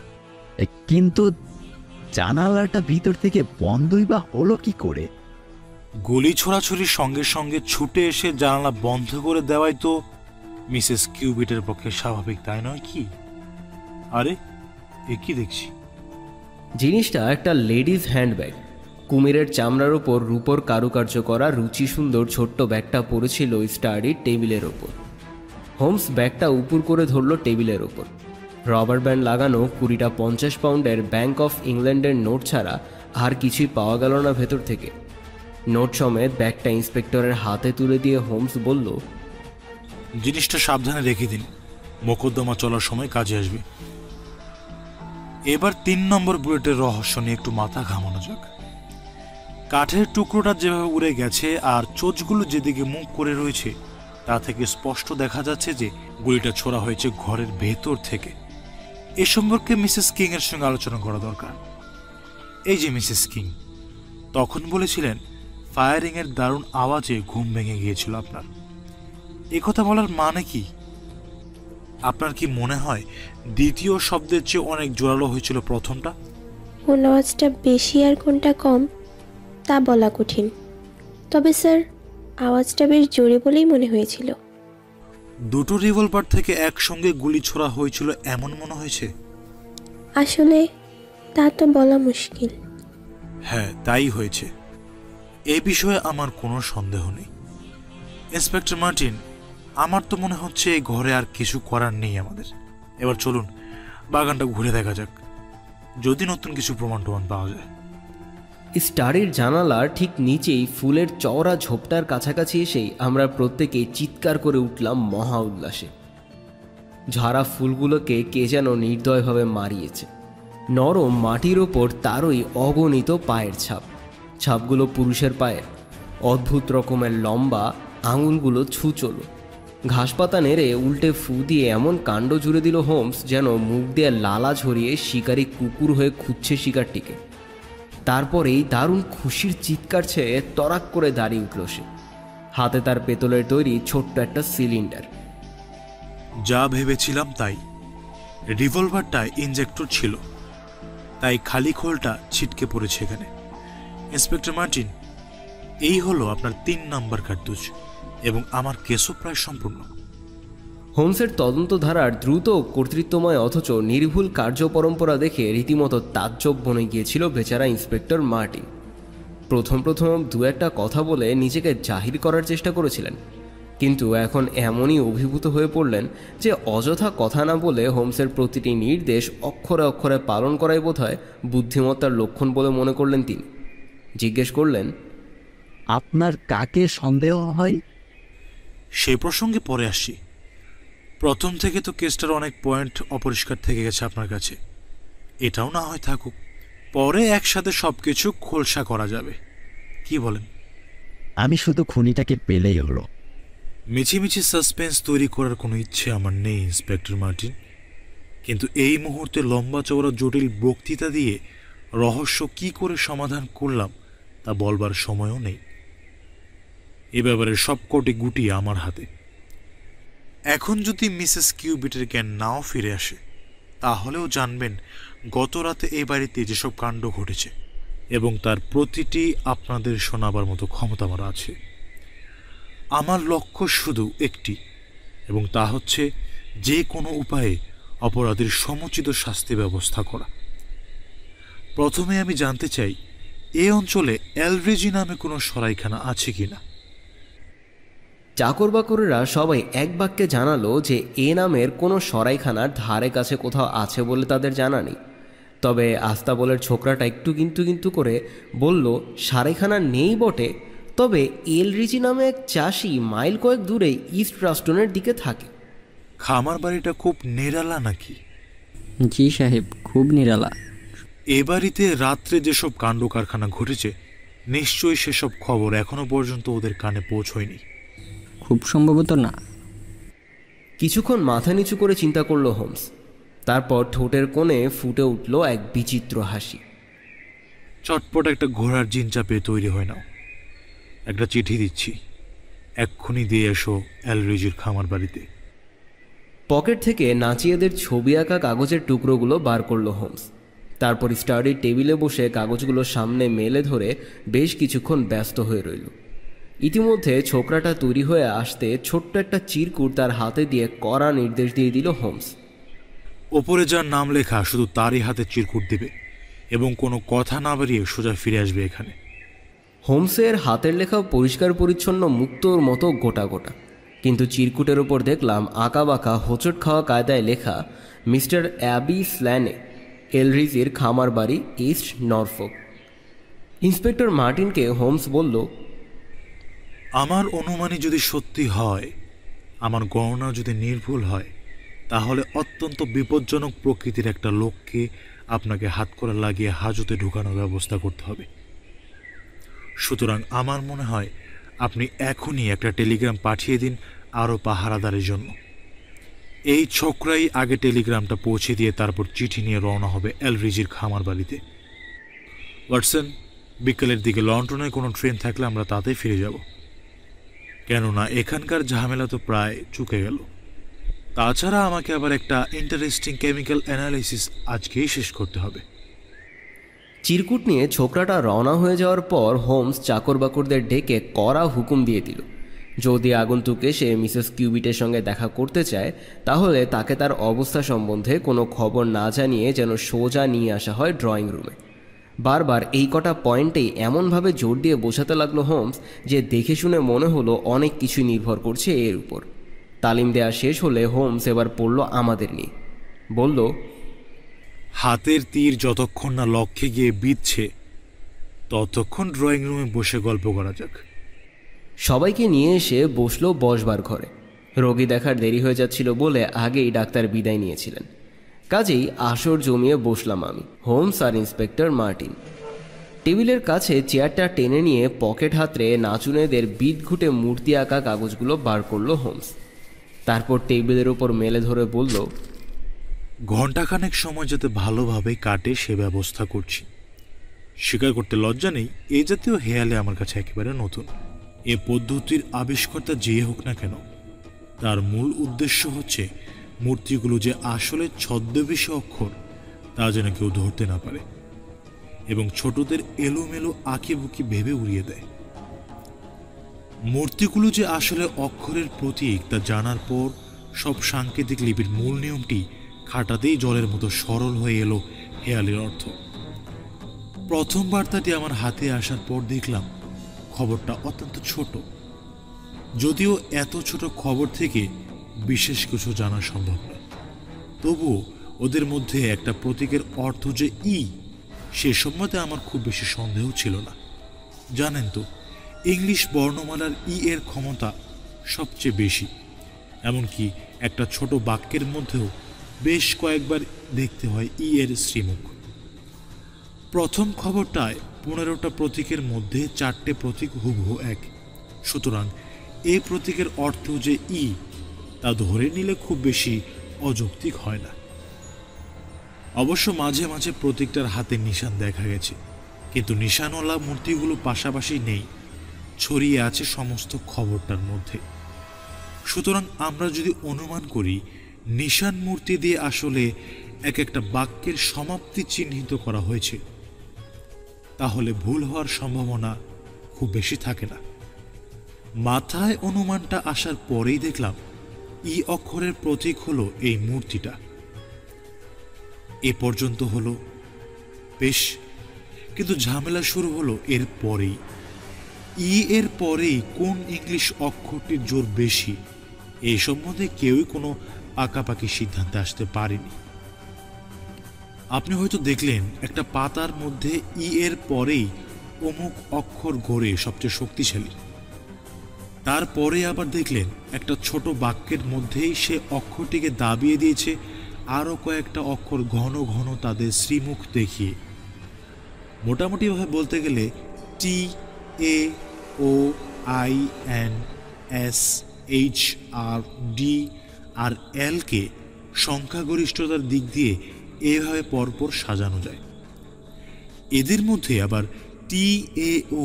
Speaker 7: কিন্তু জানালাটা ভিতর থেকে বন্ধই বা হলো কি করে?
Speaker 2: গুলি ছোড়াছুরির সঙ্গে সঙ্গে ছুটে এসে জানালা বন্ধ করে দেওয়াই তো মিসেস কিউবিটের পক্ষে স্বাভাবিক, তাই নয় কি? আরে এ কি দেখছি?
Speaker 4: জিনিসটা একটা লেডিস হ্যান্ডব্যাগ। কুমিরের চামড়ার ওপর রূপোর কারুকার্য করা রুচি সুন্দর ছোট্ট ব্যাগটা পড়েছিল স্টাডির টেবিলের ওপর। হোমস ব্যাগটা উপর করে ধরল টেবিলের ওপর। রবার ব্যান্ড লাগানো 20টা 50 পাউন্ডের ব্যাংক অফ ইংল্যান্ডের নোট ছাড়া আর কিছুই পাওয়া গেল না ভেতর থেকে। নোট সমেত ব্যাগটা ইন্সপেক্টরের হাতে তুলে দিয়ে হোমস বলল,
Speaker 2: জিনিসটা সাবধানে রেখে দিন, মোকদ্দমা চলার সময় কাজে আসবে। এবার 3 নম্বর বুলেটের রহস্য নিয়ে একটু মাথা ঘামানো যাক। কাঠের টুকরোটা যেভাবে উড়ে গেছে আর চোঁচগুলো যেদিকে মুখ করে রয়েছে তা থেকে স্পষ্ট দেখা যাচ্ছে যে গুলিটা ছোড়া হয়েছে ঘরের ভেতর থেকে। এ সম্পর্কে মিসেস কিং এর সঙ্গে আলোচনা করা দরকার। এই যে মিসেস কিং, তখন বলেছিলেন ফায়ারিং এর দারুণ আওয়াজে ঘুম ভেঙে গিয়েছিল আপনার। এ কথা বলার মানে কি? আপনার কি মনে হয় দ্বিতীয় শব্দের চেয়ে অনেক জোরালো হয়েছিল প্রথমটা?
Speaker 9: কোন আওয়াজটা বেশি আর কোনটা কম তা বলা কঠিন, তবে স্যার আওয়াজটা বেশ জোরে বলেই মনে হয়েছিল।
Speaker 2: দুটো রিভলভার থেকে একসঙ্গে গুলি ছোড়া হয়েছিল এমন মনে হয়েছে?
Speaker 9: আসলে তা তো বলা মুশকিল।
Speaker 2: হ্যাঁ, তাই হয়েছে। এই বিষয়ে আমার কোনো সন্দেহ নেই। ইন্সপেক্টর মার্টিন, আমার তো মনে হচ্ছে এই ঘরে আর কিছু করার নেই আমাদের। এবার চলুন বাগানটা ঘুরে দেখা যাক, যদি নতুন কিছু প্রমাণ পাওয়া যায়।
Speaker 4: স্টাডির জানালার ঠিক নিচেই ফুলের চওড়া ঝোপটার কাছাকাছি এসেই আমরা প্রত্যেকেই চিৎকার করে উঠলাম মহা উল্লাসে। ঝাড়া ফুলগুলোকে কে যেন নির্দয়ভাবে মারিয়েছে। নরম মাটির ওপর তারই অগণিত পায়ের ছাপ। ছাপগুলো পুরুষের পায়ের। অদ্ভুত রকমের লম্বা, আঙুলগুলো ছুঁচলো। ঘাসপাতা নেড়ে উল্টে ফু দিয়ে এমন কাণ্ড জুড়ে দিল হোমস যেন মুখ দিয়ে লালা ঝরিয়ে শিকারি কুকুর হয়ে খুঁজছে শিকারটিকে। তারপরেই দারুণ খুশির চিৎকার ছেড়ে তরাক করে দাঁড়িয়ে উঠল সে। হাতে তার পেতলের তৈরি ছোট্ট একটা সিলিন্ডার।
Speaker 2: যা ভেবেছিলাম তাই। রিভলভারটা ইনজেক্টর ছিল, তাই খালি খোলটা ছিটকে পড়েছে এখানে। ইন্সপেক্টর মার্টিন, এই হলো আপনার 3 নাম্বার কার্তুজ এবং আমার কেসও প্রায় সম্পূর্ণ।
Speaker 4: হোমসের তদন্তধারার দ্রুত কর্তৃত্বময় অথচ নির্ভুল কার্যপরম্পরা দেখে রীতিমতো তাজ্জব বনে গিয়েছিল বেচারা ইন্সপেক্টর মার্টিন। প্রথম 2-একটা কথা বলে নিজেকে জাহির করার চেষ্টা করেছিলেন, কিন্তু এখন এমনই অভিভূত হয়ে পড়লেন যে অযথা কথা না বলে হোমসের প্রতিটি নির্দেশ অক্ষরে অক্ষরে পালন করাই বোধহয় বুদ্ধিমত্তার লক্ষণ বলে মনে করলেন তিনি। জিজ্ঞেস করলেন,
Speaker 7: আপনার কাকে সন্দেহ হয়?
Speaker 2: সে প্রসঙ্গে পরে আসছি। প্রথম থেকে তো কেসটার অনেক পয়েন্ট অপরিষ্কার থেকে গেছে আপনার কাছে। এটাও না হয় থাকুক, পরে একসাথে সবকিছু খোলসা করা যাবে। কি বলেন?
Speaker 7: আমি শুধু খুনিটাকে পেলেই হলো।
Speaker 2: মিছিমিছি সাসপেন্স তৈরি করার কোনো ইচ্ছে আমার নেই ইন্সপেক্টর মার্টিন, কিন্তু এই মুহূর্তে লম্বা চওড়া জটিল বক্তৃতা দিয়ে রহস্য কি করে সমাধান করলাম তা বলবার সময়ও নেই। এ ব্যাপারে সবকটি গুটি আমার হাতে। এখন যদি মিসেস কিউবিটের জ্ঞান নাও ফিরে আসে, তাহলেও জানবেন গত রাতে এই বাড়িতে যেসব কাণ্ড ঘটেছে এবং তার প্রতিটি আপনাদের শোনাবার মতো ক্ষমতা আমার আছে। আমার লক্ষ্য শুধু একটি, এবং তা হচ্ছে যে কোনো উপায়ে অপরাধীর সমুচিত শাস্তি ব্যবস্থা করা। প্রথমে আমি জানতে চাই এই অঞ্চলে এলরিজি নামে কোনো সরাইখানা আছে কিনা।
Speaker 4: চাকর বাকরেরা সবাই এক বাক্যে জানালো যে এ নামের কোনো সরাইখানার ধারে কাছে কোথাও আছে বলে তাদের জানা নেই। তবে আস্তাবলের ছোকরাটা একটু কিন্তু করে বলল সরাইখানা নেই বটে, তবে এলরিজি নামে এক চাষি মাইল কয়েক দূরে ইস্ট রাস্টনের দিকে থাকে।
Speaker 2: খামার বাড়িটা খুব নিরালা নাকি?
Speaker 10: জি সাহেব, খুব নিরালা।
Speaker 2: এ বাড়িতে রাত্রে যেসব কাণ্ড কারখানা ঘটেছে নিশ্চয়ই সেসব খবর এখনো পর্যন্ত ওদের কানে পৌঁছয়নি।
Speaker 10: খুব সম্ভবত না।
Speaker 4: কিছুক্ষণ মাথা নিচু করে চিন্তা করল হোমস। তারপর ঠোঁটের কোণে ফুটে উঠল এক বিচিত্র হাসি।
Speaker 2: চটপট একটা ঘোড়ার জিন চাপে তৈরি হয় না। একটা চিঠি দিচ্ছি, এক্ষুনি দিয়ে এসো এলরিজির খামার বাড়িতে।
Speaker 4: পকেট থেকে নাচিয়েদের ছবি আঁকা কাগজের টুকরোগুলো বার করল হোমস। তারপর স্টাডির টেবিলে বসে কাগজগুলো সামনে মেলে ধরে বেশ কিছুক্ষণ ব্যস্ত হয়ে রইল। ইতিমধ্যে ছোকরাটা তৈরি হয়ে আসতে ছোট্ট একটা চিরকুট তার হাতে দিয়ে কড়া নির্দেশ দিয়ে দিল হোমস।
Speaker 2: ওপরে যার নাম লেখা শুধু তারই হাতে চিরকুট দেবে এবং কোনো কথা না বাড়িয়ে সোজা ফিরে আসবে এখানে।
Speaker 4: হোমসের হাতের লেখা পরিষ্কার পরিচ্ছন্ন মুক্তোর মতো গোটা গোটা, কিন্তু চিরকুটের ওপর দেখলাম আঁকা বাঁকা হোঁচট খাওয়া কায়দায় লেখা মিস্টার অ্যাবি স্ল্যানে, এলরিজের খামার বাড়ি, ইস্ট নরফোক। ইন্সপেক্টর মার্টিনকে হোমস বলল,
Speaker 2: আমার অনুমানই যদি সত্যি হয়, আমার গণনা যদি নির্ভুল হয়, তাহলে অত্যন্ত বিপজ্জনক প্রকৃতির একটা লোককে আপনাকে হাতকড়া লাগিয়ে হাজতে ঢুকানোর ব্যবস্থা করতে হবে। সুতরাং আমার মনে হয় আপনি এখনই একটা টেলিগ্রাম পাঠিয়ে দিন আরও পাহারাদারের জন্য। এই ছোকরাই আগে টেলিগ্রামটা পৌঁছে দিয়ে তারপর চিঠি নিয়ে রওনা হবে এলরিজির খামার বাড়িতে। ওয়াটসন, বিকেলের দিকে লন্ডনে কোনো ট্রেন থাকলে আমরা তাতেই ফিরে যাব, কেননা এখানকার ঝামেলা তো প্রায় চুকে গেল। তাছাড়া আমাকে আবার একটা ইন্টারেস্টিং কেমিক্যাল অ্যানালাইসিস আজকেই শেষ করতে হবে।
Speaker 4: চিরকুট নিয়ে ছোকরাটা রওনা হয়ে যাওয়ার পর হোমস চাকর বাকরদের ডেকে কড়া হুকুম দিয়ে দিল, যদি আগন্তুক এসে মিসেস কিউবিটের সঙ্গে দেখা করতে চায় তাহলে তাকে তার অবস্থা সম্বন্ধে কোনো খবর না জানিয়ে যেন সোজা নিয়ে আসা হয় ড্রয়িং রুমে। বারবার এই কটা পয়েন্টেই এমনভাবে জোর দিয়ে বোঝাতে লাগলো হোমস যে দেখে শুনে মনে হলো অনেক কিছুই নির্ভর করছে এর উপর। তালিম দেওয়া শেষ হলে হোমস এবার পড়ল আমাদের নিয়ে। বলল,
Speaker 2: হাতের তীর যতক্ষণ না লক্ষ্যে গিয়ে বিঁধছে ততক্ষণ ড্রয়িং রুমে বসে গল্প করা যাক।
Speaker 4: সবাইকে নিয়ে এসে বসলো বসবার ঘরে। রোগী দেখার দেরি হয়ে যাচ্ছিল বলে আগেই ডাক্তার বিদায় নিয়েছিলেন, কাজেই আসর জমিয়ে বসলাম আমি, হোমস আর ইন্সপেক্টর মার্টিন। টেবিলের কাছে চেয়ারটা টেনে নিয়ে পকেট হাতড়ে নাচুনেদের বিদঘুটে মূর্তি আঁকা কাগজগুলো বার করলো হোমস। তারপর টেবিলের ওপর মেলে ধরে বলল,
Speaker 2: ঘণ্টাখানেক সময় যাতে ভালোভাবে কাটে সে ব্যবস্থা করছি। স্বীকার করতে লজ্জা নেই, এই জাতীয় হেয়ালে আমার কাছে একেবারে নতুন। এ পদ্ধতির আবিষ্কর্তা যে হোক না কেন, তার মূল উদ্দেশ্য হচ্ছে মূর্তিগুলো যে আসলে ছদ্মবেশী অক্ষর তা যেন কেউ ধরতে না পারে এবং ছোটদের এলোমেলো আঁকিবুকি ভেবে উড়িয়ে দেয়। মূর্তিগুলো যে আসলে অক্ষরের প্রতীক তা জানার পর সব সাংকেতিক লিপির মূল নিয়মটি খাটাতেই জলের মতো সরল হয়ে এলো হেয়ালের অর্থ। প্রথম বার্তাটি আমার হাতে আসার পর দেখলাম খবরটা অত্যন্ত ছোট, যদিও এত ছোট খবর থেকে বিশেষ কিছু জানা সম্ভব নয়। তবুও ওদের মধ্যে একটা প্রতীকের অর্থ যে ই, সে সম্বন্ধে আমার খুব বেশি সন্দেহ ছিল না। জানেন তো, ইংলিশ বর্ণমালার ই এর ক্ষমতা সবচেয়ে বেশি, এমনকি একটা ছোট বাক্যের মধ্যেও বেশ কয়েকবার দেখতে হয় ই এর শ্রীমুখ। প্রথম খবরটায় 15টা প্রতীকের মধ্যে 4টে প্রতীক হুবহু এক। সুতরাং এই প্রতীকের অর্থ যে ই, তা ধরে নিলে খুব বেশি অযৌক্তিক হয় না। অবশ্য মাঝে মাঝে প্রতীকটার হাতে নিশান দেখা গেছে, কিন্তু নিশানওয়ালা মূর্তিগুলো পাশাপাশি নেই, ছড়িয়ে আছে সমস্ত খবরটার মধ্যে। সুতরাং আমরা যদি অনুমান করি নিশান মূর্তি দিয়ে আসলে এক একটা বাক্যের সমাপ্তি চিহ্নিত করা হয়েছে, তাহলে ভুল হওয়ার সম্ভাবনা খুব বেশি থাকে না। মাথায় অনুমানটা আসার পরেই দেখলাম ই অক্ষরের প্রতীক হলো এই মূর্তিটা। এ পর্যন্ত হলো বেশ, কিন্তু ঝামেলা শুরু হলো এর পরেই। ই এর পরেই কোন ইংলিশ অক্ষরটির জোর বেশি এই সম্বন্ধে কেউই কোনো পাকাপাকি সিদ্ধান্তে আসতে পারেনি। আপনি হয়তো দেখলেন একটা পাতার মধ্যে ই এর পরেই অমুক অক্ষর গড়ে সবচেয়ে শক্তিশালী, তারপরে আবার দেখলেন একটা ছোট বাক্যের মধ্যেই সে অক্ষরটিকে দাবিয়ে দিয়েছে আরও কয়েকটা অক্ষর ঘন ঘন তাদের শ্রীমুখ দেখিয়ে। মোটামুটিভাবে বলতে গেলে T, A, O, I, N, S, H, R, D আর এলকে সংখ্যাগরিষ্ঠতার দিক দিয়ে এভাবে পরপর সাজানো যায়। এদের মধ্যে আবার টি, এ, ও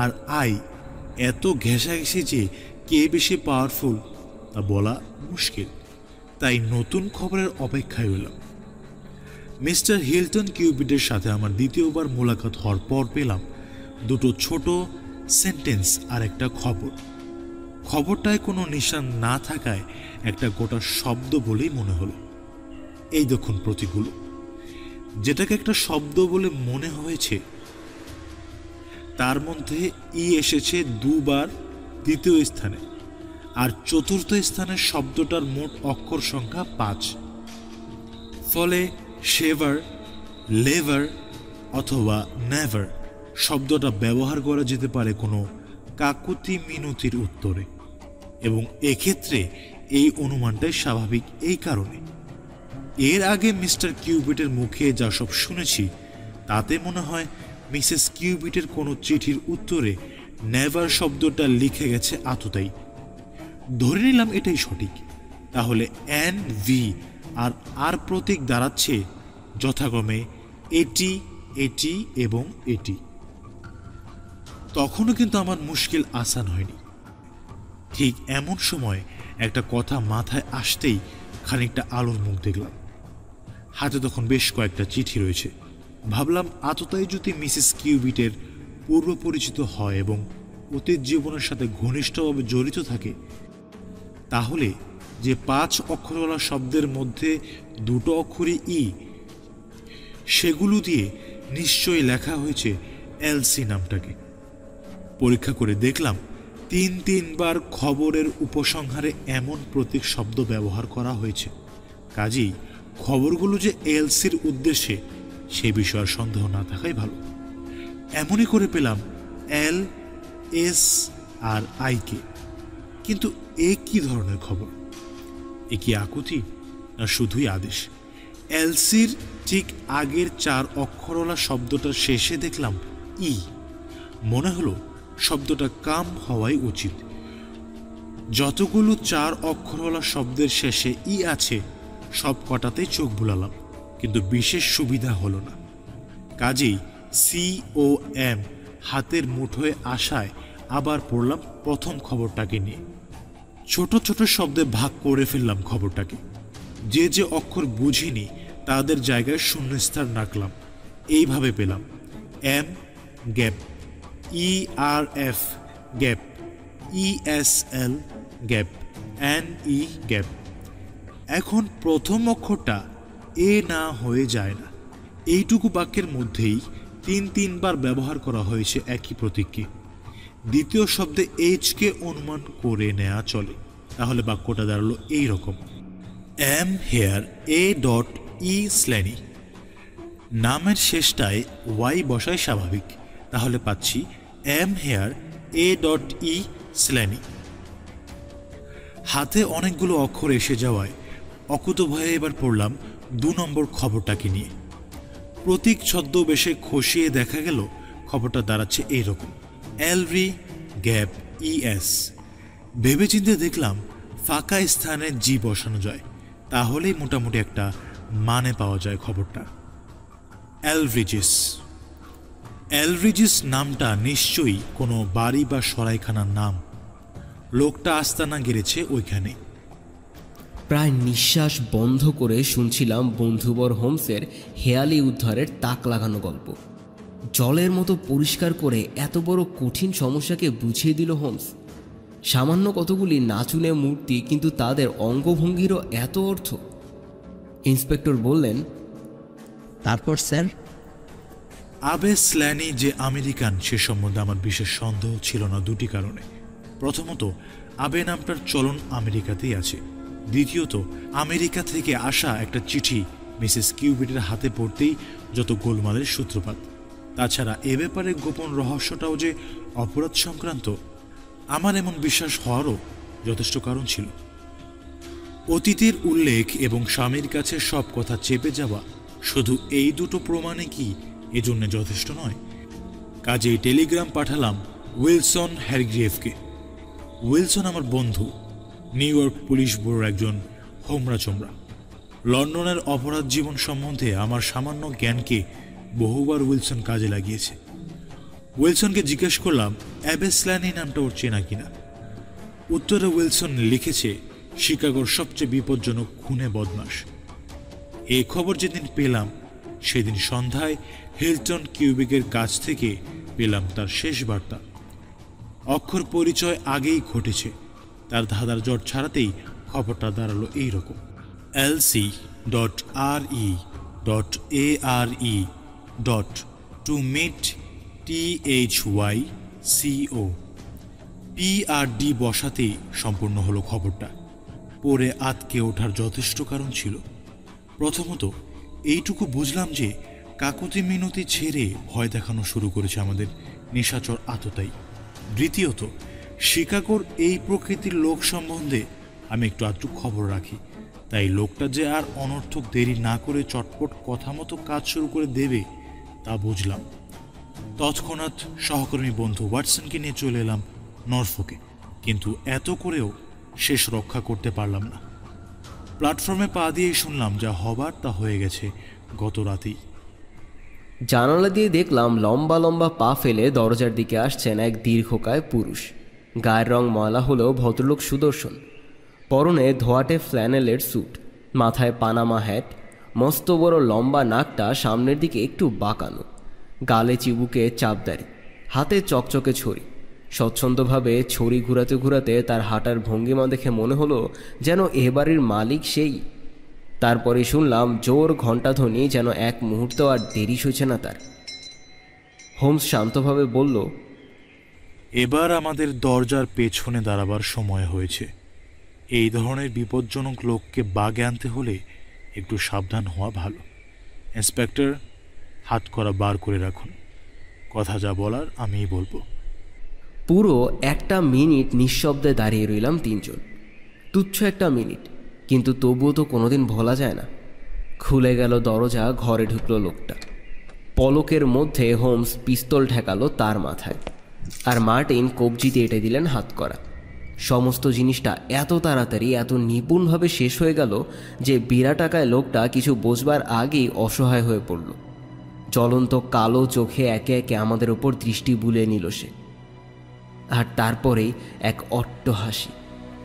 Speaker 2: আর আই এত ঘেঁষাঘেঁষি যে কে বেশি পাওয়ারফুল তা বলা মুশকিল। তাই নতুন খবরের অপেক্ষায় রইলাম। মিস্টার হিলটন কিউবিটের সাথে আমার দ্বিতীয়বার মোলাকাত হওয়ার পর পেলাম দুটো ছোট সেন্টেন্স আর একটা খবর। খবরটায় কোনো নিশান না থাকায় একটা গোটা শব্দ বলেই মনে হলো। এই দেখুন প্রতীকগুলো, যেটাকে একটা শব্দ বলে মনে হয়েছে তার মধ্যে ই এসেছে দুবার দ্বিতীয় স্থানে, আর চতুর্থ স্থানের শব্দটার মোট অক্ষর সংখ্যা 5। ফলে শেভার, লেভার অথবা নেভার শব্দটা ব্যবহার করা যেতে পারে কোনো কাকুতি মিনতির উত্তরে, এবং এক্ষেত্রে এই অনুমানটাই স্বাভাবিক এই কারণে এর আগে মিস্টার কিউবিটের মুখে যা সব শুনেছি তাতে মনে হয় মিসেস কিউবিটের কোনো চিঠির উত্তরে নেভার শব্দটা লিখে গেছে আততাই। ধরে নিলাম এটাই সঠিক। তাহলে এন, ভি আর আর প্রতীক দাঁড়াচ্ছে যথাক্রমে এটি, এটি এবং এটি। তখনও কিন্তু আমার মুশকিল আসান হয়নি। ঠিক এমন সময় একটা কথা মাথায় আসতেই খানিকটা আলোর মুখ দেখলাম। হাতে তখন বেশ কয়েকটা চিঠি রয়েছে। ভাবলাম আততায়ী যদি মিসেস কিউবিটের পূর্ব পরিচিত হয় এবং অতীত জীবনের সাথে ঘনিষ্ঠভাবে জড়িত থাকে, তাহলে যে 5 অক্ষরওয়ালা শব্দের মধ্যে 2 অক্ষরই ই, সেগুলো দিয়ে নিশ্চয়ই লেখা হয়েছে এলসি নামটাকে। পরীক্ষা করে দেখলাম 3 বার খবরের উপসংহারে এমন প্রতীক শব্দ ব্যবহার করা হয়েছে। কাজেই খবরগুলো যে এলসির উদ্দেশ্যে সে বিষয়ে সন্দেহ না থাকাই ভালো। এমনই করে পেলাম এল, এস আর আইকে। কিন্তু এ কি ধরনের খবর? এ কি আকুতি না শুধুই আদেশ? এলসির ঠিক আগের 4 অক্ষরওয়ালা শব্দটার শেষে দেখলাম ই। মনে হলো শব্দটা কাম হওয়াই উচিত। যতগুলো 4 অক্ষরওয়ালা শব্দের শেষে ই আছে সব কটাতেই চোখ বুলালাম, কিন্তু বিশেষ সুবিধা হলো না। কাজেই সি ও এম হাতের মুঠোয় আসায় আবার পড়লাম প্রথম খবরটাকে নিয়ে। ছোট ছোট শব্দে ভাগ করে ফেললাম খবরটাকে। যে যে অক্ষর বুঝিনি তাদের জায়গায় শূন্যস্থান রাখলাম। এইভাবে পেলাম M gap, E R F gap, E S L gap, N E gap. এখন প্রথম অক্ষরটা এ না হয়ে যায় না। এইটুকু বাক্যের মধ্যেই 3 বার ব্যবহার করা হয়েছে একই প্রতীককে। দ্বিতীয় শব্দে এইচকে অনুমান করে নেওয়া চলে। তাহলে বাক্যটা দাঁড়ালো এইরকম, am here A dot E স্ল্যানি। নামের শেষটায় ওয়াই বসায় স্বাভাবিক, তাহলে পাচ্ছি am here A dot E স্ল্যানি। হাতে অনেকগুলো অক্ষর এসে যাওয়ায় অকুতভয়ে এবার পড়লাম 2 নম্বর খবরটাকে নিয়ে। প্রতীক ছদ্মবেশে খসিয়ে দেখা গেল খবরটা দাঁড়াচ্ছে এইরকম, এলভি গ্যাপ ইএস। ভেবেচিন্তে দেখলাম ফাঁকা স্থানে জি বসানো যায়, তাহলেই মোটামুটি একটা মানে পাওয়া যায় খবরটা। এলভ্রিজিস। এলভ্রিজিস নামটা নিশ্চয়ই কোনো বাড়ি বা সরাইখানার নাম। লোকটা আস্তানা গেড়েছে ওইখানে।
Speaker 4: প্রায় নিঃশ্বাস বন্ধ করে শুনছিলাম বন্ধুবর হোমসের হেয়ালি উদ্ধারের তাক লাগানো গল্প। জলের মতো পরিষ্কার করে এত বড় কঠিন সমস্যাকে বুঝিয়ে দিল হোমস। সামান্য কতগুলি নাচুনে মূর্তি, কিন্তু তাদের অঙ্গভঙ্গিরও এত অর্থ। ইন্সপেক্টর বললেন,
Speaker 7: তারপর স্যার?
Speaker 2: আবে স্ল্যানি যে আমেরিকান সে সম্বন্ধে আমার বিশেষ সন্দেহ ছিল না 2টি কারণে। প্রথমত, আবে নামটার চলন আমেরিকাতেই আছে। দ্বিতীয়ত, আমেরিকা থেকে আসা একটা চিঠি মিসেস কিউবিটের হাতে পড়তেই যত গোলমালের সূত্রপাত। তাছাড়া এ ব্যাপারে গোপন রহস্যটাও যে অপরাধ সংক্রান্ত, আমার এমন বিশ্বাস হওয়ারও যথেষ্ট কারণ ছিল। অতীতের উল্লেখ এবং স্বামীর কাছে সব কথা চেপে যাওয়া শুধু এই 2টো প্রমাণে কি এজন্য যথেষ্ট নয়? কাজেই টেলিগ্রাম পাঠালাম উইলসন হ্যারগ্রিভকে। উইলসন আমার বন্ধু, নিউ ইয়র্ক পুলিশ ব্যুরোর একজন হোমরা চোমরা। লন্ডনের অপরাধ জীবন সম্বন্ধে আমার সামান্য জ্ঞানকে বহুবার উইলসন কাজে লাগিয়েছে। উইলসনকে জিজ্ঞেস করলাম অ্যাবে স্ল্যানি নামটা ওর চেনা কিনা। উত্তরে উইলসন লিখেছে শিকাগোর সবচেয়ে বিপজ্জনক খুনে বদমাশ। এই খবর যেদিন পেলাম সেদিন সন্ধ্যায় হিলটন কিউবিকের কাছ থেকে পেলাম তার শেষ বার্তা। অক্ষর পরিচয় আগেই ঘটেছে, তার ধাঁধার জট ছাড়াতেই খবরটা দাঁড়ালো এইরকম: lc.re.are.to meet THYCO PRD বসাতেই সম্পূর্ণ হলো খবরটা। পরে আতকে ওঠার যথেষ্ট কারণ ছিল। প্রথমত এইটুকু বুঝলাম যে কাকুতি মিনতি ছেড়ে ভয় দেখানো শুরু করেছে আমাদের নিশাচর আততায়ী। দ্বিতীয়ত শিকাগোর এই প্রকৃতির লোক সম্বন্ধে আমি একটু আধটু খবর রাখি, তাই লোকটা যে আর অনর্থক দেরি না করে চটপট কথা মতো কাজ শুরু করে দেবে তা বুঝলাম। তৎক্ষণাৎ সহকর্মী বন্ধু ওয়াটসনকে নিয়ে চলে এলাম নরফোকে, কিন্তু এত করেও শেষ রক্ষা করতে পারলাম না। প্ল্যাটফর্মে পা দিয়েই শুনলাম যা হবার তা হয়ে গেছে গত রাতেই।
Speaker 4: জানালা দিয়ে দেখলাম লম্বা লম্বা পা ফেলে দরজার দিকে আসছেন এক দীর্ঘকায় পুরুষ। গায়ের রং ময়লা হলেও ভদ্রলোক সুদর্শন। পরনে ধোয়াটে ফ্ল্যানেলের স্যুট, মাথায় পানামা হ্যাট, মস্ত বড় লম্বা নাকটা সামনের দিকে একটু বাঁকানো, গালে চিবুকে চাপদারি, হাতে চকচকে ছড়ি। স্বচ্ছন্দভাবে ছড়ি ঘুরাতে ঘুরাতে তার হাঁটার ভঙ্গিমা দেখে মনে হলো যেন এ বাড়ির মালিক সেই। তারপরে শুনলাম জোর ঘণ্টাধ্বনি, যেন এক মুহূর্ত আর দেরি সইছে না তার। হোমস শান্তভাবে বলল,
Speaker 2: এবার আমাদের দরজার পেছনে দাঁড়াবার সময় হয়েছে। এই ধরনের বিপজ্জনক লোককে বাগে আনতে হলে একটু সাবধান হওয়া ভালো। ইন্সপেক্টর, হাত করা বার করে রাখুন, কথা যা বলার আমিই বলবো।
Speaker 4: পুরো একটা মিনিট নিঃশব্দে দাঁড়িয়ে রইলাম তিনজন। তুচ্ছ একটা মিনিট, কিন্তু তবুও তো কোনোদিন ভোলা যায় না। খুলে গেল দরজা, ঘরে ঢুকলো লোকটা। পলকের মধ্যে হোমস পিস্তল ঠেকালো তার মাথায়, আর মার্টিন কবজিতে এঁটে দিলেন হাত করা। সমস্ত জিনিসটা এত তাড়াতাড়ি, এত নিপুণভাবে শেষ হয়ে গেল যে বিরাটাকায় লোকটা কিছু বোঝবার আগেই অসহায় হয়ে পড়ল। জ্বলন্ত কালো চোখে একে একে আমাদের ওপর দৃষ্টি বুলিয়ে নিল সে। আর তারপরেই এক অট্ট হাসি,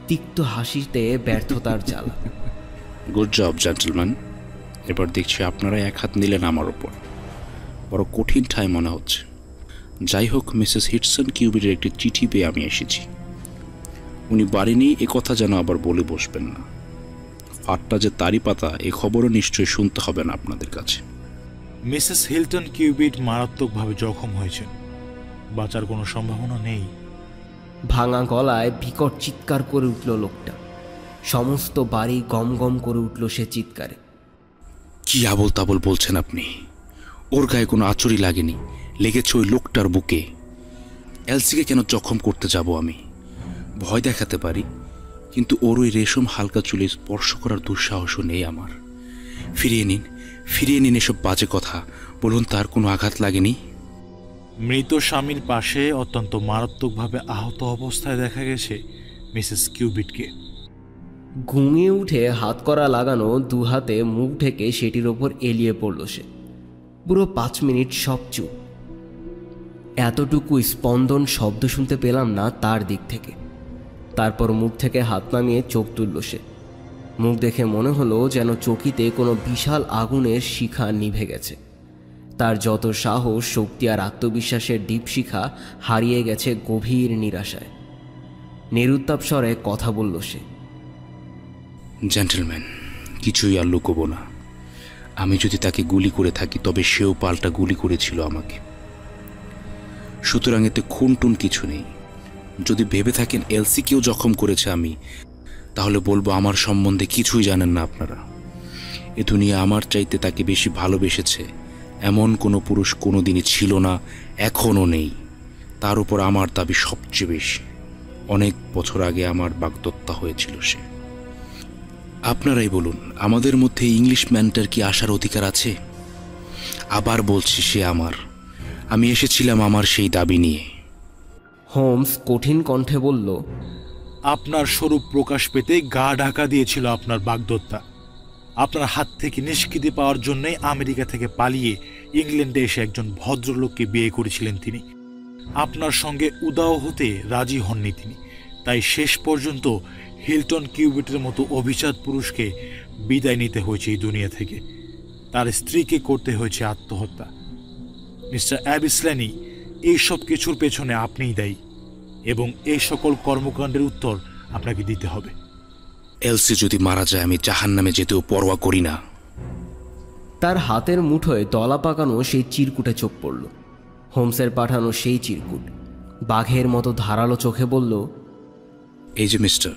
Speaker 4: তিক্ত হাসিতে ব্যর্থতার জ্বালা।
Speaker 11: গুড জব জেন্টলম্যান, এবার দেখছি আপনারা এক হাত নিলেন আমার ওপর। বড় কঠিন ঠাই মনে হচ্ছে। যাই হোক, মিসেস হিটসন কিউবিটের একটি চিঠি পেয়ে আমি এসেছি। উনি বাড়ি নেই এ কথা যেন আবার বলে বসবেন না। ফাটটা যে তারই পাতা এ খবরও নিশ্চয়ই শুনতে হবে না আপনাদের কাছে।
Speaker 2: মিসেস হিলটন কিউবিট মারাত্মকভাবে জখম হয়েছেন, বাঁচার কোনো সম্ভাবনা নেই।
Speaker 4: ভাঙা গলায় বিকট চিৎকার করে উঠল লোকটা। সমস্ত বাড়ি গম গম করে উঠল সে চিৎকারে।
Speaker 11: কি আবল তাবল বলছেন আপনি? ওর গায়ে কোনো আঁচড়ই লাগেনি, লেগেছে ওই লোকটার বুকে। এলসিকে কেন জখম করতে যাব আমি? ভয় দেখাতে পারি, কিন্তু ওর ওই রেশম হালকা চুলে স্পর্শ করার দুঃসাহসও নেই আমার। ফিরিয়ে নিন এসব বাজে কথা। বলুন তার কোনো আঘাত লাগেনি?
Speaker 2: মৃত স্বামীর পাশে অত্যন্ত মারাত্মকভাবে আহত অবস্থায় দেখা গেছে মিসেস কিউবিটকে।
Speaker 4: ঘুমিয়ে উঠে হাত করা লাগানো দু হাতে মুখ ঢেকে সেটির ওপর এলিয়ে পড়ল সে। পুরো 5 মিনিট সব চুপ। এতটুকু স্পন্দন শব্দ শুনতে পেলাম না তার দিক থেকে। তারপর মুখ থেকে হাত নামিয়ে চোখ তুলল সে। মুখ দেখে মনে হলো যেন চকিতে কোনো বিশাল আগুনের শিখা নিভে গেছে। তার যত সাহস, শক্তি আর আত্মবিশ্বাসের দীপশিখা হারিয়ে গেছে গভীর নিরাশায়। নিরুত্তাপ স্বরে কথা বলল সে।
Speaker 11: জেন্টলম্যান, কিছুই আর লুকোবো না। আমি যদি তাকে গুলি করে থাকি তবে সেও পাল্টা গুলি করেছিল আমাকে। সুতরাং এতে খুন টুন কিছু নেই। যদি ভেবে থাকেন এলসিকেও জখম করেছে আমি, তাহলে বলবো আমার সম্বন্ধে কিছুই জানেন না আপনারা। এ দুনিয়া আমার চাইতে তাকে বেশি ভালোবেসেছে এমন কোনো পুরুষ কোনোদিনই ছিল না, এখনও নেই। তার উপর আমার দাবি সবচেয়ে বেশি। অনেক বছর আগে আমার বাগদত্তা হয়েছিল সে। আপনারাই বলুন, আমাদের মধ্যে ইংলিশ ম্যানটার কি আসার অধিকার আছে? আবার বলছি, সে আমার। আমি এসেছিলাম আমার সেই দাবি নিয়ে।
Speaker 4: হোমস কঠিন কণ্ঠে বলল,
Speaker 2: আপনার স্বরূপ প্রকাশ পেতে গা ঢাকা দিয়েছিল আপনার বাগদত্তা। আপনার হাত থেকে নিষ্কৃতি পাওয়ার জন্যই আমেরিকা থেকে পালিয়ে ইংল্যান্ডে এসে একজন ভদ্রলোককে বিয়ে করেছিলেন তিনি। আপনার সঙ্গে উদাও হতে রাজি হননি তিনি, তাই শেষ পর্যন্ত হিলটন কিউবিটের মতো অভিজাত পুরুষকে বিদায় নিতে হয়েছে এই দুনিয়া থেকে। তার স্ত্রীকে করতে হয়েছে আত্মহত্যা। মিস্টার অ্যাবিসল্যানি, এইসব কিছুর পেছনে আপনিই দায়ী এবং এই সকল কর্মকাণ্ডের উত্তর আপনাকে দিতে হবে।
Speaker 11: এলসি যদি মারা যায় আমি জাহান্নামে যেতেও পরোয়া করি না।
Speaker 4: তার হাতের মুঠোয় দলা পাকানো সেই চিরকুটে চোখ পড়ল। হোমসের পাঠানো সেই চিরকুট বাঘের মতো ধারালো চোখে বলল,
Speaker 11: এই যে মিস্টার,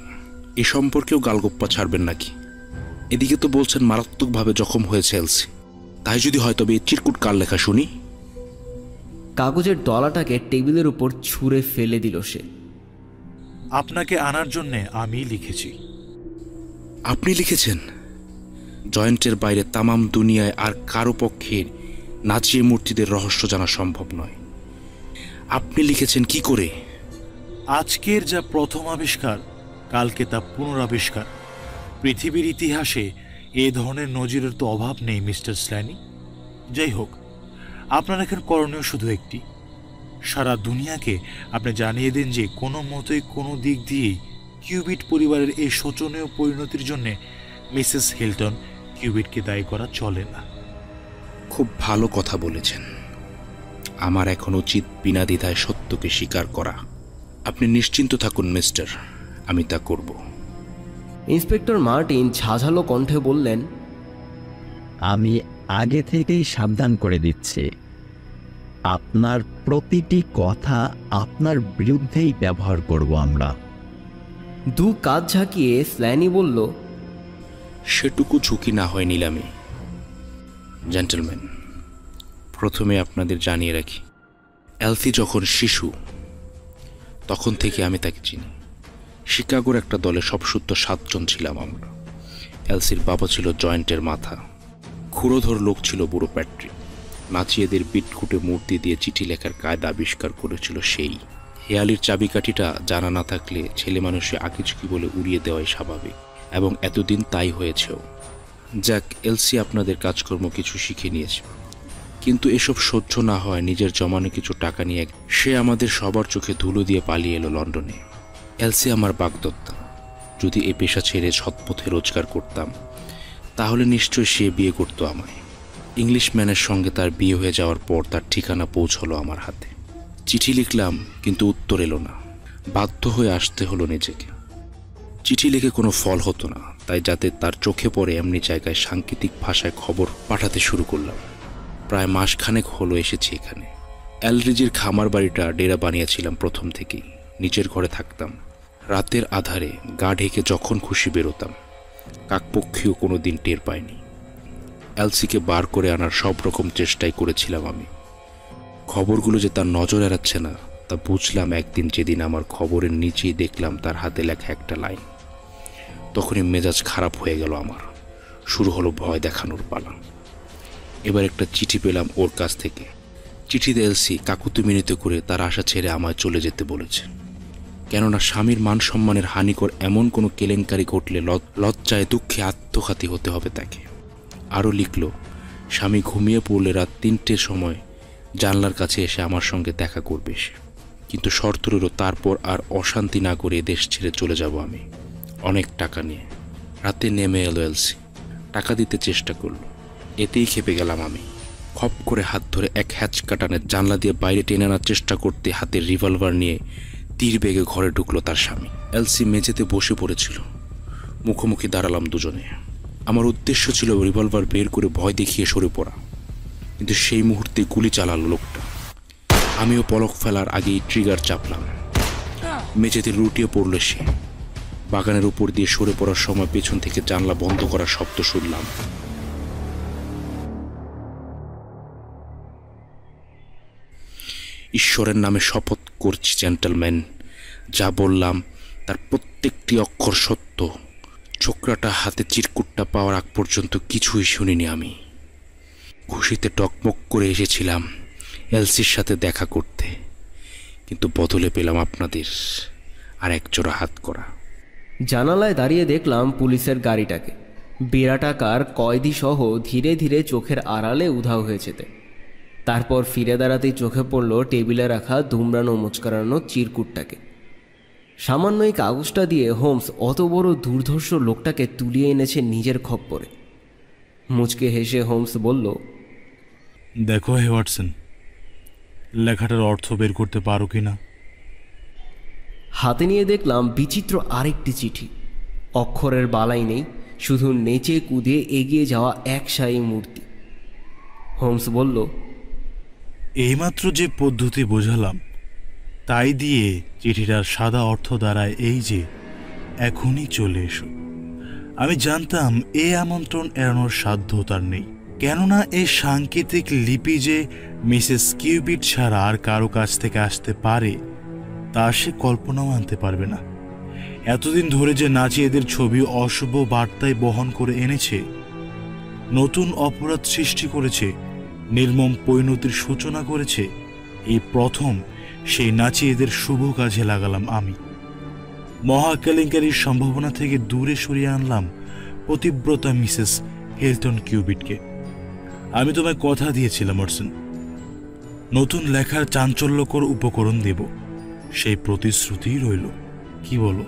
Speaker 11: এ সম্পর্কেও গালগপ্পা ছাড়বেন নাকি? এদিকে তো বলছেন মারাত্মকভাবে জখম হয়েছে এলসি। তাই যদি হয় তবে এই চিরকুট কার লেখা শুনি?
Speaker 4: কাগজের দলাটাকে টেবিলের উপর ছুঁড়ে ফেলে দিল সে।
Speaker 2: আপনাকে আনার জন্যে আমি লিখেছি।
Speaker 11: আপনি লিখেছেন? জয়েন্টের বাইরে তামাম দুনিয়ায় আর কারো পক্ষে নাচিয়ে মূর্তিদের রহস্য জানা সম্ভব নয়। আপনি লিখেছেন কি করে?
Speaker 2: আজকের যা প্রথম আবিষ্কার, কালকে তা পুনরাবিষ্কার। পৃথিবীর ইতিহাসে এ ধরনের নজিরের তো অভাব নেই মিস্টার স্ল্যানি। যাই হোক, আপনার এখন করণীয় শুধু একটি, সারা দুনিয়াকে আপনি জানিয়ে দিন যে কোনো মতোই কোনো দিক দিয়েই কিউবিট পরিবারের এই শোচনীয় পরিণতির জন্যে মিসেস হিলটন কিউবিটকে দায়ী করা চলে না।
Speaker 11: খুব ভালো কথা বলেছেন। আমার এখন উচিত বিনা দ্বিধায় সত্যকে স্বীকার করা। আপনি নিশ্চিন্ত থাকুন মিস্টার, আমি তা করব।
Speaker 4: ইন্সপেক্টর মার্টিন ঝাঁঝালো কণ্ঠে বললেন,
Speaker 7: আমি আগে থেকেই সাবধান করে দিচ্ছি, আপনার প্রতিটি কথা আপনার বিরুদ্ধেই ব্যবহার করব আমরা।
Speaker 4: দু কাজ ঝাঁকিয়ে স্ল্যানি বলল,
Speaker 11: সেটুকু ঝুঁকি না হয় নিলামে। জেন্টলম্যান, প্রথমে আপনাদের জানিয়ে রাখি, এলসি যখন শিশু তখন থেকে আমি তাকে চিনি। শিকাগোর একটা দলে সবসুদ্ধ 7 জন ছিলাম আমরা। এলসির বাবা ছিল জয়েন্টের মাথা, ক্ষুরোধর লোক ছিল বুড়ো প্যাট্রিক। নাচিয়েদের বিটকুটে মূর্তি দিয়ে চিঠি লেখার কায়দা আবিষ্কার করেছিল সেই। হেয়ালির চাবিকাঠিটা জানা না থাকলে ছেলে মানুষে আঁকিঝুঁকি বলে উড়িয়ে দেওয়াই স্বাভাবিক, এবং এতদিন তাই হয়েছেও। যাক, এলসি আপনাদের কাজকর্ম কিছু শিখে নিয়েছে, কিন্তু এসব সহ্য না হয় নিজের জমানো কিছু টাকা নিয়ে সে আমাদের সবার চোখে ধুলো দিয়ে পালিয়ে এলো লন্ডনে। এলসি আমার বাগদত্তা। যদি এ পেশা ছেড়ে সৎপথে রোজগার করতাম তাহলে নিশ্চয়ই সে বিয়ে করতো আমায়। ইংলিশম্যানের সঙ্গে তার বিয়ে হয়ে যাওয়ার পর তার ঠিকানা পৌঁছলো আমার হাতে। চিঠি লিখলাম কিন্তু উত্তর এলো না। বাধ্য হয়ে আসতে হলো নিজেকে। চিঠি লিখে কোনো ফল হতো না, তাই যাতে তার চোখে পড়ে এমনি জায়গায় সাংকেতিক ভাষায় খবর পাঠাতে শুরু করলাম। প্রায় মাসখানেক হলো এসেছি এখানে। এলরিজির খামার বাড়িটা ডেরা বানিয়েছিলাম প্রথম থেকেই। নিচের ঘরে থাকতাম। রাতের আধারে গা ঢেকে যখন খুশি বেরোতাম। কাকপক্ষীও কোনো দিন টের পায়নি। এলসিকে বার করে আনার সব রকম চেষ্টাই করেছিলাম আমি। খবরগুলো যে তার নজর এড়াচ্ছে না তা বুঝলাম একদিন, যেদিন আমার খবরের নিচেই দেখলাম তার হাতে লেখা একটা লাইন। তখনই মেজাজ খারাপ হয়ে গেল আমার। শুরু হলো ভয় দেখানোর পালা। এবার একটা চিঠি পেলাম ওর কাছ থেকে। চিঠিতে এলসি কাকুতি মিনতি করে তার আশা ছেড়ে আমায় চলে যেতে বলেছে, কেননা স্বামীর মান সম্মানের হানিকর এমন কোনো কেলেঙ্কারি ঘটলে লজ্জায় দুঃখে আত্মঘাতী হতে হবে তাকে। আরও লিখল, স্বামী ঘুমিয়ে পড়লে রাত 3টের সময় জানলার কাছে এসে আমার সঙ্গে দেখা করবে সে, কিন্তু শর্ত রইল তারপর আর অশান্তি না করে দেশ ছেড়ে চলে যাব আমি, অনেক টাকা নিয়ে। রাতে নেমে এলো এলসি, টাকা দিতে চেষ্টা করলো। এতেই খেপে গেলাম আমি। খপ করে হাত ধরে এক হ্যাচ কাটানের জানলা দিয়ে বাইরে টেনে আনার চেষ্টা করতে হাতের রিভলভার নিয়ে তীর বেগে ঘরে ঢুকলো তার স্বামী। এলসি মেঝেতে বসে পড়েছিল। মুখোমুখি দাঁড়ালাম দুজনে। আমার উদ্দেশ্য ছিল রিভলভার বের করে ভয় দেখিয়ে সরে পড়া, কিন্তু সেই মুহূর্তে গুলি চালালো লোকটা। আমিও পলক ফেলার আগেই ট্রিগার চাপলাম। মেঝেতে লুটিয়ে পড়ল সে। বাগানের উপর দিয়ে সরে পড়ার সময় পেছন থেকে জানলা বন্ধ করার শব্দ শুনলাম। ঈশ্বরের নামে শপথ করছি জেন্টলম্যান, যা বললাম তার প্রত্যেকটি অক্ষর সত্য। ছোকরাটা হাতে চিরকুটটা পাওয়ার আগ পর্যন্ত কিছুই শুনিনি আমি। খুশিতে টকমক করে এসেছিলাম এলসির সাথে দেখা করতে, কিন্তু বদলে পেলাম আপনাদের আর একজোড়া হাত করা।
Speaker 4: জানালায় দাঁড়িয়ে দেখলাম পুলিশের গাড়িটাকে। বিরাটাকার কয়েদি সহ ধীরে ধীরে চোখের আড়ালে উধাও হয়ে যেতে। তারপর ফিরে দাঁড়াতেই চোখে পড়ল টেবিলে রাখা দুমড়ানো মুচকারানো চিরকুটটাকে। সামান্য এই কাগজটা দিয়ে হোমস অত বড় দুর্ধর্ষ লোকটাকে তুলিয়ে এনেছে নিজের খপ্পরে। মুচকে হেসে হোমস বলল,
Speaker 2: দেখো হে ওয়াটসন, লেখাটার অর্থ বের করতে পারো কি না?
Speaker 4: হাতে নিয়ে দেখলাম বিচিত্র আরেকটি চিঠি। অক্ষরের বালাই নেই, শুধু নেচে কুদে এগিয়ে যাওয়া একশায়ী মূর্তি। হোমস বলল,
Speaker 2: এইমাত্র যে পদ্ধতি বোঝালাম তাই দিয়ে চিঠিটার সাদা অর্থ দাঁড়ায় এই যে, এখনই চলে এসো। আমি জানতাম এ আমন্ত্রণ এড়ানোর সাধ্য তার নেই, কেননা এই সাংকেতিক লিপি যে মিসেস কিউবিট ছাড়া আর কারো কাছ থেকে আসতে পারে তা সে কল্পনাও আনতে পারবে না। এতদিন ধরে যে নাচিয়েদের ছবি অশুভ বার্তায় বহন করে এনেছে, নতুন অপরাধ সৃষ্টি করেছে, নির্মম পরিণতির সূচনা করেছে, এই প্রথম সেই নাচিয়েদের শুভ কাজে লাগালাম আমি। মহা কেলেঙ্কারির সম্ভাবনা থেকে দূরে সরিয়ে আনলাম পতিব্রতা মিসেস হিলটন কিউবিটকে। আমি তোমায় কথা দিয়েছিলাম ওয়াটসন, নতুন লেখার চাঞ্চল্যকর উপকরণ দেব, সেই প্রতিশ্রুতিই রইল। কি বলো?